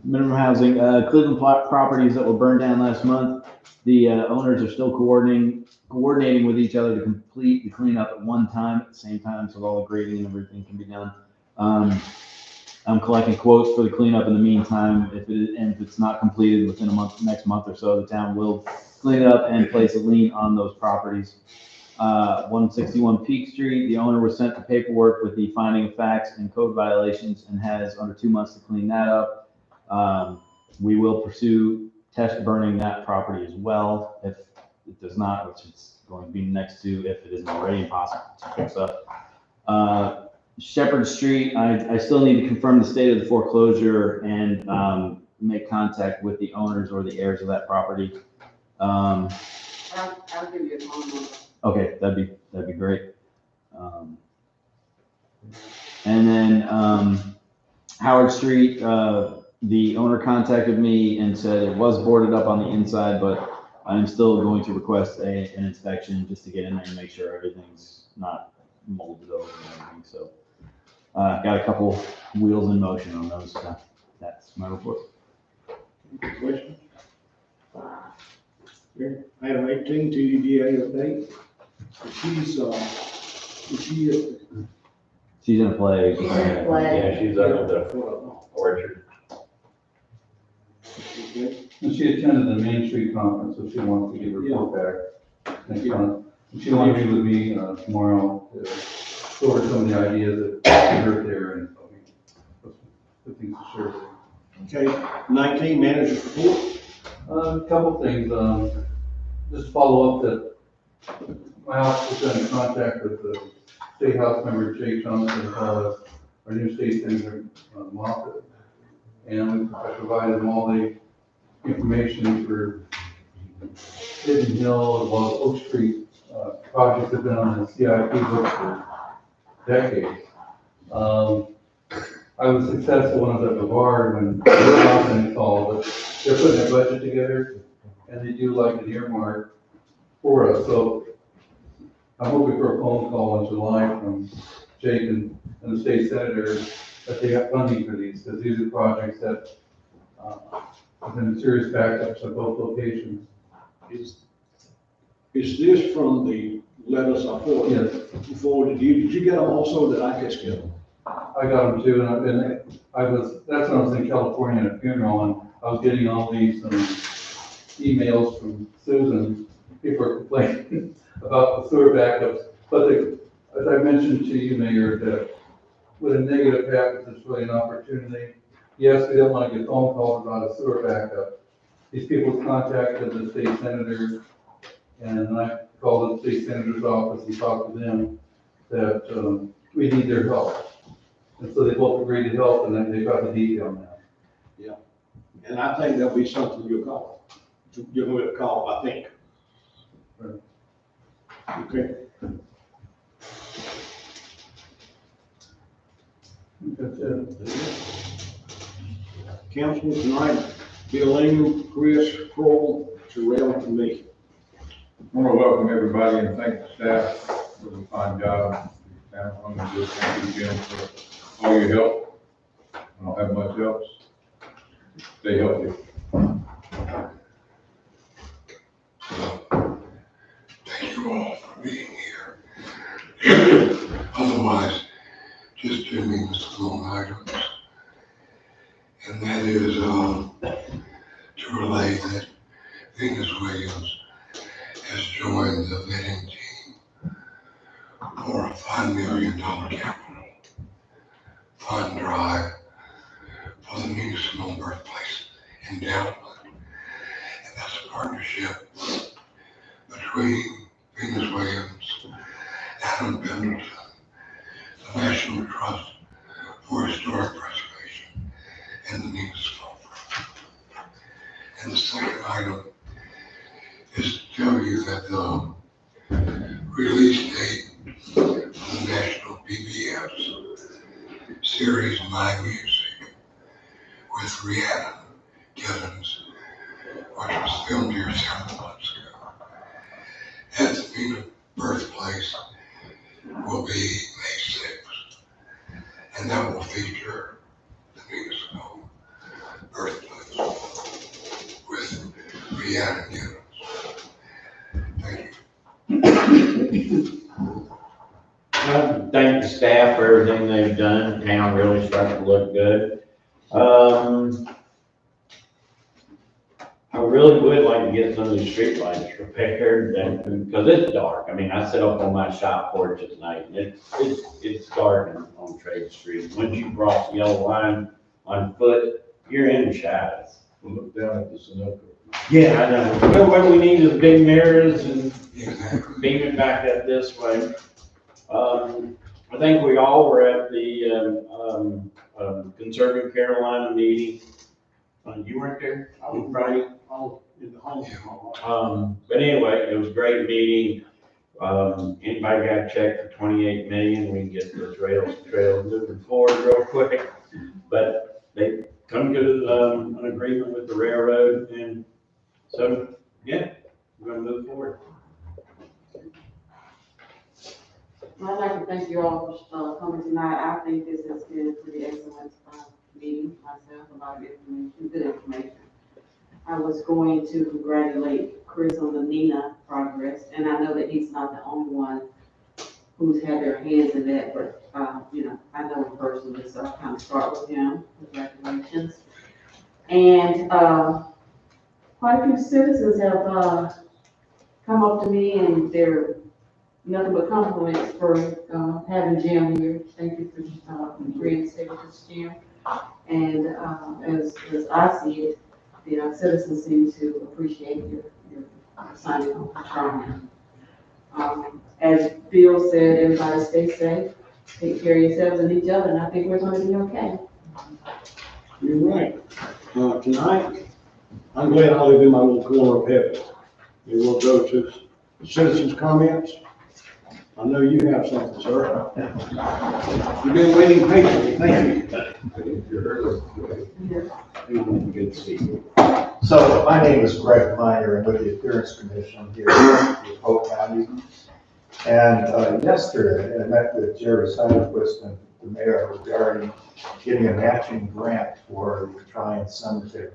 Speaker 7: Minimum housing, Cleveland properties that were burned down last month. The owners are still coordinating with each other to complete the cleanup at one time, at the same time, so all the grading and everything can be done. I'm collecting quotes for the cleanup in the meantime. If it's not completed within next month or so, the town will clean it up and place a lien on those properties. 161 Peak Street, the owner was sent the paperwork with the finding of facts and code violations and has under 2 months to clean that up. We will pursue test burning that property as well. If it does not, which it's going to be next to, if it isn't already impossible to fix up. Shepherd Street, I still need to confirm the state of the foreclosure and make contact with the owners or the heirs of that property.
Speaker 5: I'll give you a phone number.
Speaker 7: Okay, that'd be great. And then Howard Street, the owner contacted me and said it was boarded up on the inside, but I'm still going to request an inspection just to get in there and make sure everything's not molded over and everything. So got a couple wheels in motion on those. So that's my report.
Speaker 1: Question? Here, item 18, TDDA update.
Speaker 7: She's in play.
Speaker 10: Yeah, she's up at the orchard.
Speaker 14: And she attended the Main Street conference, so she wants to give her report back next month. And she wanted to meet with me tomorrow to go over some of the ideas that she heard there and put things to share.
Speaker 1: Okay, 19, manager's report.
Speaker 14: A couple things, just follow up that my office has been in contact with the State House Member Jake Johnson, as well as our new state senator, Moffett. And I provided them all the information for Hidden Hill, as well as Oak Street, projects have been on the CIP book for decades. I was successful when I was at Brevard when they were often called, but they're putting their budget together and they do like an earmark for us. So I'm hoping for a phone call in July from Jake and the state senator that they got funding for these, because these are projects that have been serious backups at both locations.
Speaker 1: Is this from the letters I forwarded to you? Did you get them also that I just get them?
Speaker 14: I got them too, and that's when I was in California at a funeral, and I was getting all these emails from Susan. People are complaining about the sewer backups, but as I mentioned to you, Mayor, that with a negative happens, it's really an opportunity. Yes, we don't want to get phone calls about a sewer backup. These people contacted the state senator, and I called the state senator's office and talked to them that we need their help. And so they both agreed to help, and then they got the detail now.
Speaker 1: Yeah. And I think there'll be something you'll call. You're going to call, I think.
Speaker 14: Right.
Speaker 1: Okay.
Speaker 14: That's it.
Speaker 1: Council tonight, Bill Ingram, Chris Kroll, Terrell, and me.
Speaker 4: I want to welcome everybody and thank the staff for the fine job. I want to do thank you, Jim, for all your help. I don't have much else. They help you.
Speaker 11: Thank you all for being here. Otherwise, just doing this long items. And that is to relay that Venus Williams has joined the vetting team for a $5 million capital fund drive for the municipal birthplace endowment. And that's a partnership between Venus Williams, Adam Pendleton, the National Trust for Historic Preservation, and the municipal. And the second item is to tell you that the release date for the National PBS Series My Music with Rhiannon Giddens, which was filmed here several months ago, at the Venus birthplace, will be May 6th. And that will feature the municipal birthplace with Rhiannon Giddens. Thank you.
Speaker 10: I thank the staff for everything they've done. Town really starting to look good. I really would like to get some of these street lights repaired, and because it's dark. I mean, I sit up on my shop porch at night and it's dark on Trade Street. Once you cross the yellow line on foot, you're in the shadows.
Speaker 4: We'll look down at the Sunoco.
Speaker 10: Yeah, I know. But what we need is big mirrors and beam it back up this way. I think we all were at the Conservative Carolina meeting. You weren't there? I was Friday.
Speaker 1: I was in the home.
Speaker 10: But anyway, it was a great meeting. Anybody got a check for 28 million? We can get the trails moving forward real quick. But they come to an agreement with the railroad, and so, yeah, we're gonna move forward.
Speaker 2: I'd like to thank you all for coming tonight. I think this has been a pretty excellent meeting myself, a lot of information, good information. I was going to congratulate Chris on the NINA progress, and I know that he's not the only one who's had their hands in that, but, I know him personally, so I'll kind of start with him. Congratulations. And quite a few citizens have come up to me, and they're nothing but compliments for having Jim here. Thank you for reinstating this Jim. And as I see it, citizens seem to appreciate your signing on, trying. As Bill said, everybody stay safe, take care of yourselves and each other, and I think we're gonna be okay.
Speaker 1: You're right. Tonight, I'm glad I live in my little corner of heaven. And we'll go to citizens' comments. I know you have something, sir. You've been waiting patiently. Thank you. Good to see you.
Speaker 15: So my name is Greg Meyer, I'm with the Appearance Commission here in Polk County. And yesterday, I met with Jerry Seidenquist and the mayor regarding getting a matching grant for the Tryon Cemetery.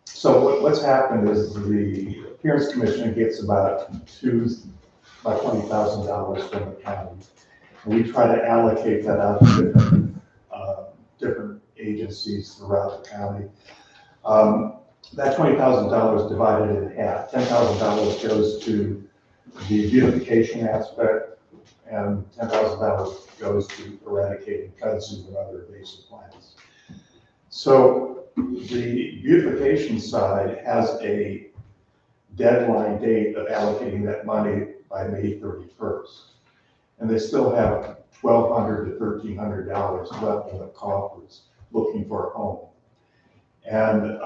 Speaker 15: So what's happened is the Appearance Commission gets about $20,000 from the county. And we try to allocate that out to different agencies throughout the county. That $20,000 divided in half. $10,000 goes to the beautification aspect, and $10,000 goes to eradicating kudzu and other invasive plants. So the beautification side has a deadline date of allocating that money by May 31st. And they still have $1,200 to $1,300 left in the coffers looking for a home. And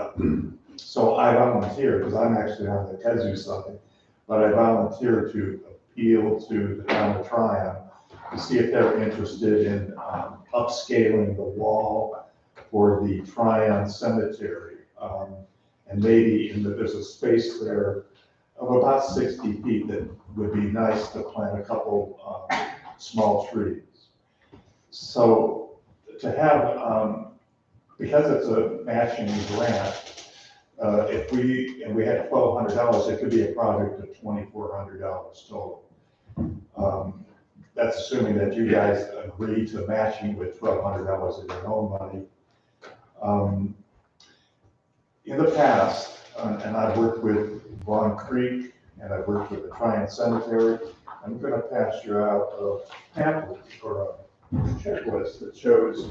Speaker 15: so I volunteered, because I'm actually on the kudzu side, but I volunteered to appeal to the town of Tryon to see if they're interested in upscaling the wall for the Tryon Cemetery. And maybe there's a space there of about 60 feet that would be nice to plant a couple small trees. So to have, because it's a matching grant, if we had $1,200, it could be a project of $2,400 total. That's assuming that you guys agree to matching with $1,200 of your own money. In the past, and I've worked with Vaughn Creek, and I've worked with the Tryon Cemetery, I'm gonna pass you out a pamphlet or a checklist that shows,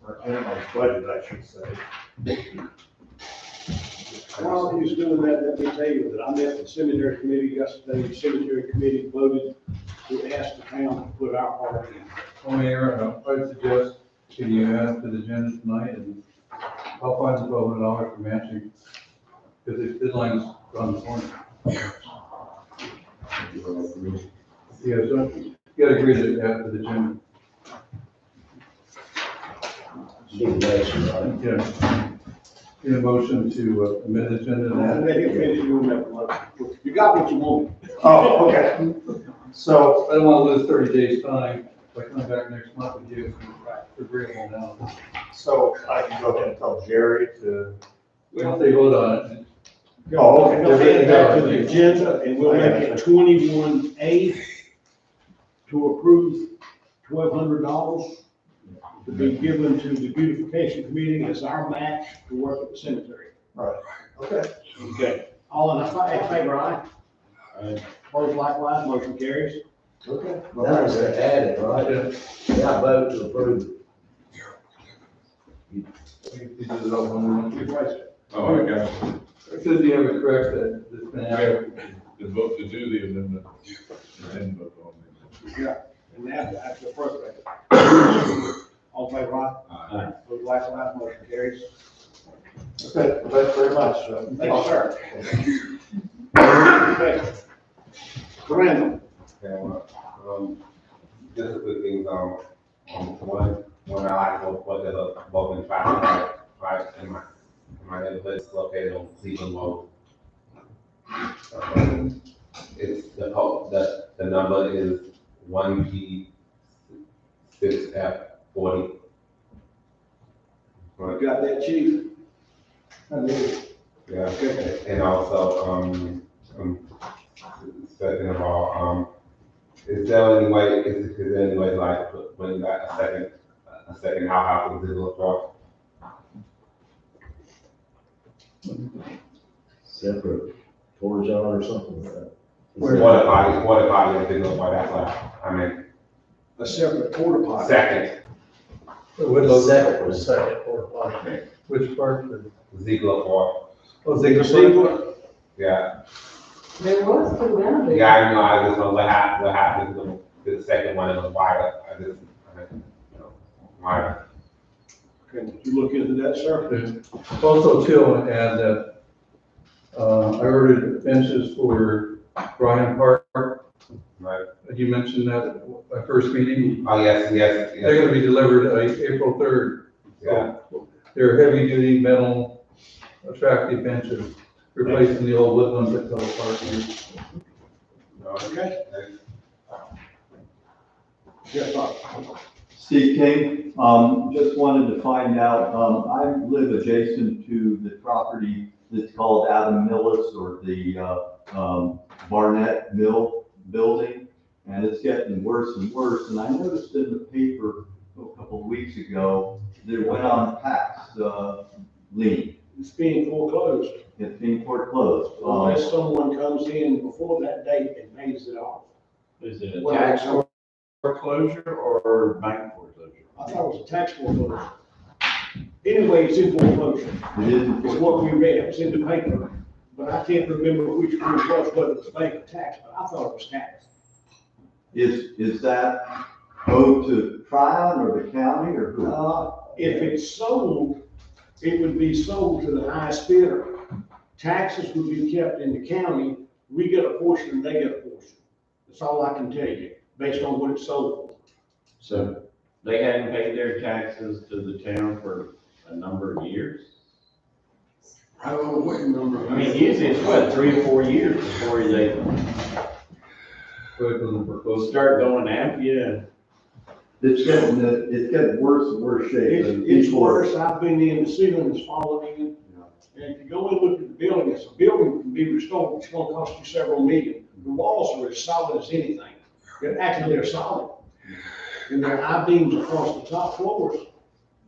Speaker 15: or animal budget, I should say.
Speaker 1: While he's doing that, let me tell you that I met the cemetery committee yesterday. The cemetery committee voted to ask the town to put our part in.
Speaker 14: Oh, Mayor, I'd suggest, can you add to the agenda tonight, and I'll find the $1,200 for matching, because the deadline is on the corner. Yeah, so you gotta agree to add to the agenda. Yeah. Need a motion to amend the agenda and add.
Speaker 1: Let him finish doing that. You got what you wanted.
Speaker 15: Oh, okay. So
Speaker 14: I don't want to lose 30 days' time by coming back next month and give agreeable now.
Speaker 15: So I can go ahead and tell Jerry to.
Speaker 14: Well, they vote on it.
Speaker 15: Oh, okay.
Speaker 1: We'll add that to the agenda, and we'll make it 21A to approve $1,200 to be given to the beautification committee as our match to work at the cemetery.
Speaker 15: Right. Okay.
Speaker 1: Okay. All in favor, aye? Opposed likewise, motion carries.
Speaker 8: Okay. Now it's to add it, right? Yeah, vote to approve.
Speaker 14: You did it all one
Speaker 1: You
Speaker 14: way.
Speaker 1: raised it.
Speaker 4: Oh, I got it.
Speaker 14: Because you have it correct that it's been added.
Speaker 4: The vote to do the amendment, and then vote on it.
Speaker 1: Yeah, and that's appropriate. All in favor, aye?
Speaker 4: Aye.
Speaker 1: Opposed likewise, motion carries.
Speaker 15: Okay, thanks very much.
Speaker 1: Thank you, sir. Okay. Randall.
Speaker 16: Okay, well, just a quick thing, one I like what the Vulcan traffic light in my neighborhood is located on Cleveland Road. It's the number is 1G6F40.
Speaker 1: You got that, chief? I do.
Speaker 16: Yeah, okay. And also, second of all, is there any way like when you got a second outhouse in Ziegler Park?
Speaker 8: Separate porta john or something like that.
Speaker 16: Water body in Ziegler Park, that's what I mean.
Speaker 1: A separate porta potty.
Speaker 16: Second,
Speaker 8: Second porta potty.
Speaker 14: Which part?
Speaker 16: Ziegler Park,
Speaker 14: Oh,
Speaker 1: Ziegler.
Speaker 16: yeah.
Speaker 9: There was two down there.
Speaker 16: Yeah, I know, I just know what happened to the second one in the water, you know, my,
Speaker 1: Okay, did you look into that, sir?
Speaker 14: Also too, I want to add that, I ordered benches for Bryan Park.
Speaker 16: right,
Speaker 14: You mentioned that at our first meeting.
Speaker 16: oh, yes,
Speaker 14: They're gonna be delivered, April 3rd.
Speaker 16: yeah.
Speaker 14: They're heavy-duty metal attractive benches, replacing the old wood ones that fell apart here.
Speaker 1: Okay. Yes, sir.
Speaker 17: Steve King, just wanted to find out, I live adjacent to the property that's called Adam Millis, or the, Barnett Mill Building, and it's getting worse and worse, and I noticed in the paper a couple of weeks ago, that it went on tax, lien.
Speaker 1: It's being foreclosed.
Speaker 17: It's being foreclosed.
Speaker 1: Unless someone comes in before that date and pays it off.
Speaker 10: Is it a
Speaker 1: Well,
Speaker 10: tax foreclosure or bank foreclosure?
Speaker 1: I thought it was a tax foreclosure. Anyway, it's in foreclosure.
Speaker 17: It is in
Speaker 1: It's what we read, it's in the paper, but I can't remember which one it was, whether it was bank or tax, but I thought it was tax.
Speaker 17: Is that owed to Tryon or the county or who?
Speaker 1: If it's sold, it would be sold to the highest bidder. Taxes would be kept in the county, we get a portion and they get a portion. That's all I can tell you, based on what it's sold for.
Speaker 10: So they hadn't paid their taxes to the town for a number of years?
Speaker 11: I don't know what number.
Speaker 10: I mean, usually it's what, 3 or 4 years before they start going after you?
Speaker 17: It's getting worse and worse shape.
Speaker 1: It's worse, I've been in, the ceiling is falling in. And if you go and look at the building, it's a building can be restored, it's gonna cost you several million. The walls are as solid as anything. Actually, they're solid. And there are I-beams across the top floors.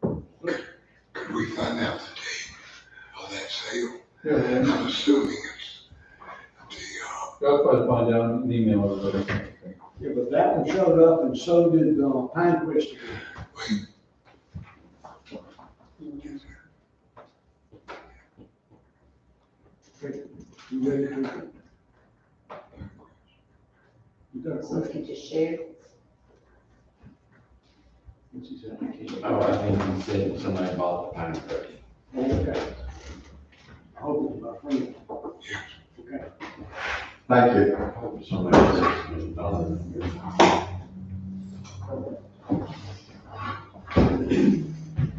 Speaker 11: Could we find out the date of that sale?
Speaker 14: Yeah,
Speaker 11: I'm assuming it's
Speaker 14: I'll try to find out an email or whatever.
Speaker 1: Yeah, but that one showed up and so did, Pinecrest again. You ready to? You got a
Speaker 9: So
Speaker 1: question?
Speaker 9: you just share.
Speaker 1: What's his application?
Speaker 10: Oh, I think he said somebody bought the pine tree.
Speaker 1: Okay. I hope it's my friend. Okay.
Speaker 17: Thank you.
Speaker 10: I hope somebody said,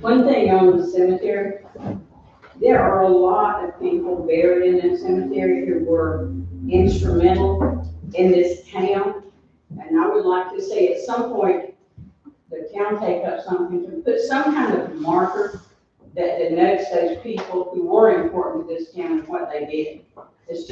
Speaker 9: One thing on the cemetery, there are a lot of people buried in that cemetery who were instrumental in this town. And I would like to see at some point, the town take up something to put some kind of marker that denotes those people who were important to this town and what they did. It's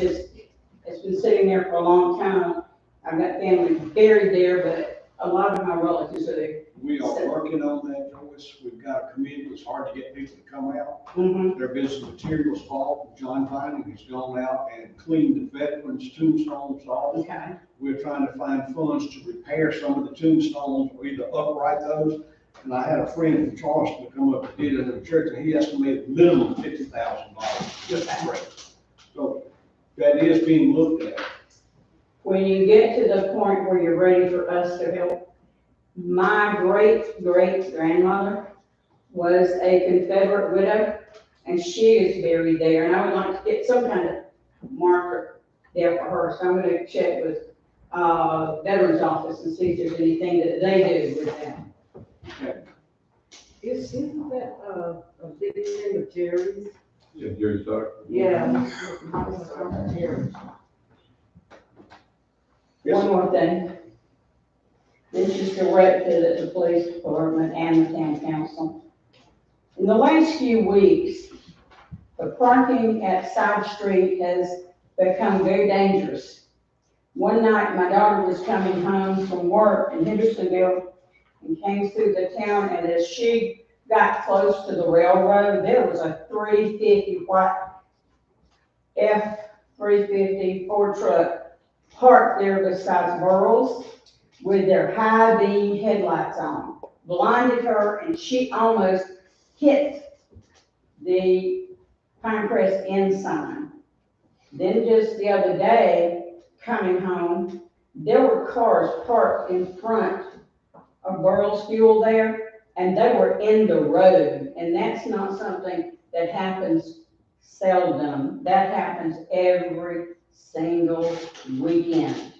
Speaker 9: been sitting there for a long time. I've got family buried there, but a lot of my relatives are there.
Speaker 1: We are working on that, Joyce. We've got a committee. It's hard to get people to come out.
Speaker 9: Mhm.
Speaker 1: There have been some materials fault. John Vining has gone out and cleaned the veterans' tombstones off.
Speaker 9: Okay.
Speaker 1: We're trying to find funds to repair some of the tombstones or either upright those. And I had a friend from Charleston come up and did it in the church, and he estimated minimum $50,000 just for it. So that is being looked at.
Speaker 9: When you get to the point where you're ready for us to help, my great-great-grandmother was a Confederate widow, and she is buried there, and I would like to get some kind of marker there for her, so I'm gonna check with, Veterans Office and see if there's anything that they do with that.
Speaker 2: Isn't that, a big thing of Jerry's?
Speaker 14: Yeah, Jerry's daughter.
Speaker 2: Yeah.
Speaker 9: One more thing. This is directed at the police department and the town council. In the last few weeks, the parking at Side Street has become very dangerous. One night, my daughter was coming home from work in Hendersonville and came through the town, and as she got close to the railroad, there was a 350 white F-350 Ford truck parked there beside Burrell's with their high beam headlights on, blinded her, and she almost hit the Pinecrest Inn sign. Then just the other day, coming home, there were cars parked in front of Burl's Fuel there, and they were in the road, and that's not something that happens seldom. That happens every single weekend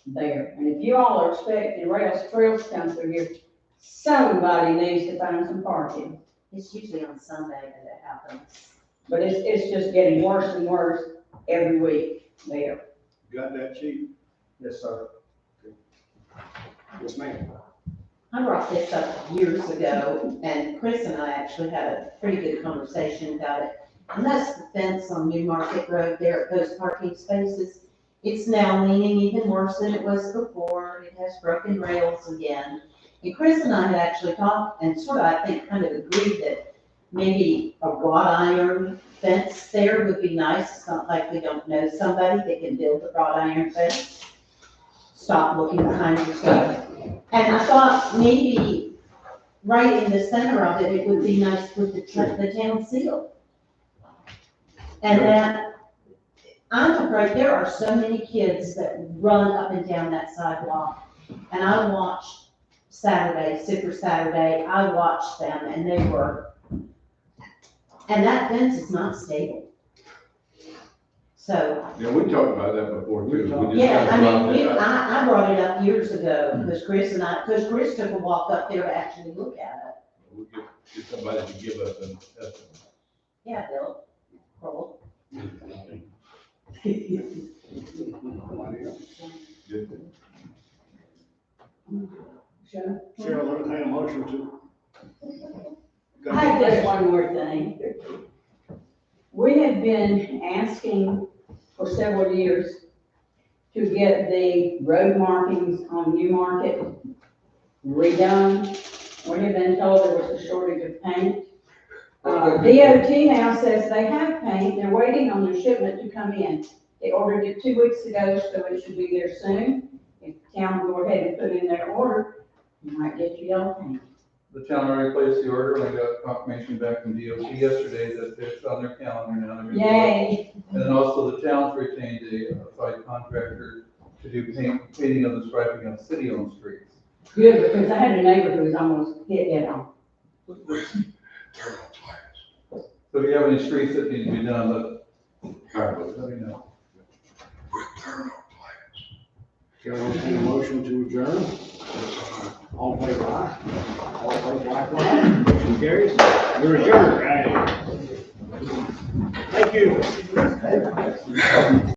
Speaker 9: there. And if you all are expecting trails to come through here, somebody needs to find some parking.
Speaker 2: It's usually on Sunday that it happens.
Speaker 9: But it's just getting worse and worse every week there.
Speaker 1: Got that, chief?
Speaker 12: Yes, sir.
Speaker 1: Yes, ma'am.
Speaker 2: I brought this up years ago, and Chris and I actually had a pretty good conversation about it. And that's the fence on New Market Road there at those parking spaces. It's now leaning even worse than it was before. It has broken rails again. And Chris and I had actually talked and sort of, I think, kind of agreed that maybe a wrought iron fence there would be nice. It's not like we don't know somebody that can build a wrought iron fence. Stop looking behind yourself. And I thought maybe right in the center of it, it would be nice with the town seal. And that, I'm afraid there are so many kids that run up and down that sidewalk. And I watched Super Saturday, I watched them and they were, and that fence is not stable. So.
Speaker 4: Yeah, we talked about that before too. We just
Speaker 2: Yeah,
Speaker 4: kinda
Speaker 2: I
Speaker 4: dropped
Speaker 2: mean,
Speaker 4: it.
Speaker 2: I brought it up years ago, because Chris took a walk up there to actually look at
Speaker 4: We could get somebody to give us an estimate.
Speaker 2: it. Yeah, Bill, Kroll.
Speaker 4: Good.
Speaker 9: Sure.
Speaker 1: Chair, let me entertain a motion to.
Speaker 9: I have just one more thing. We have been asking for several years to get the road markings on New Market redone. We have been told there was a shortage of paint. DOT now says they have paint, they're waiting on their shipment to come in. They ordered it 2 weeks ago, so it should be there soon. If the town will go ahead and put in their order, you might get your yellow paint.
Speaker 14: The town already placed the order, and I got confirmation back from DOT yesterday that it's on their calendar now. They're gonna do it.
Speaker 9: Yay.
Speaker 14: And then also the town's retained a site contractor to do painting of the striping on city-owned streets.
Speaker 9: Good, because I had a neighbor who was almost hit head on.
Speaker 14: So if you have any streets that need to be done, let me know.
Speaker 1: Chair, I'll entertain a motion to adjourn. All in favor, aye. All opposed, likewise. Motion carries. We're adjourned. Thank you.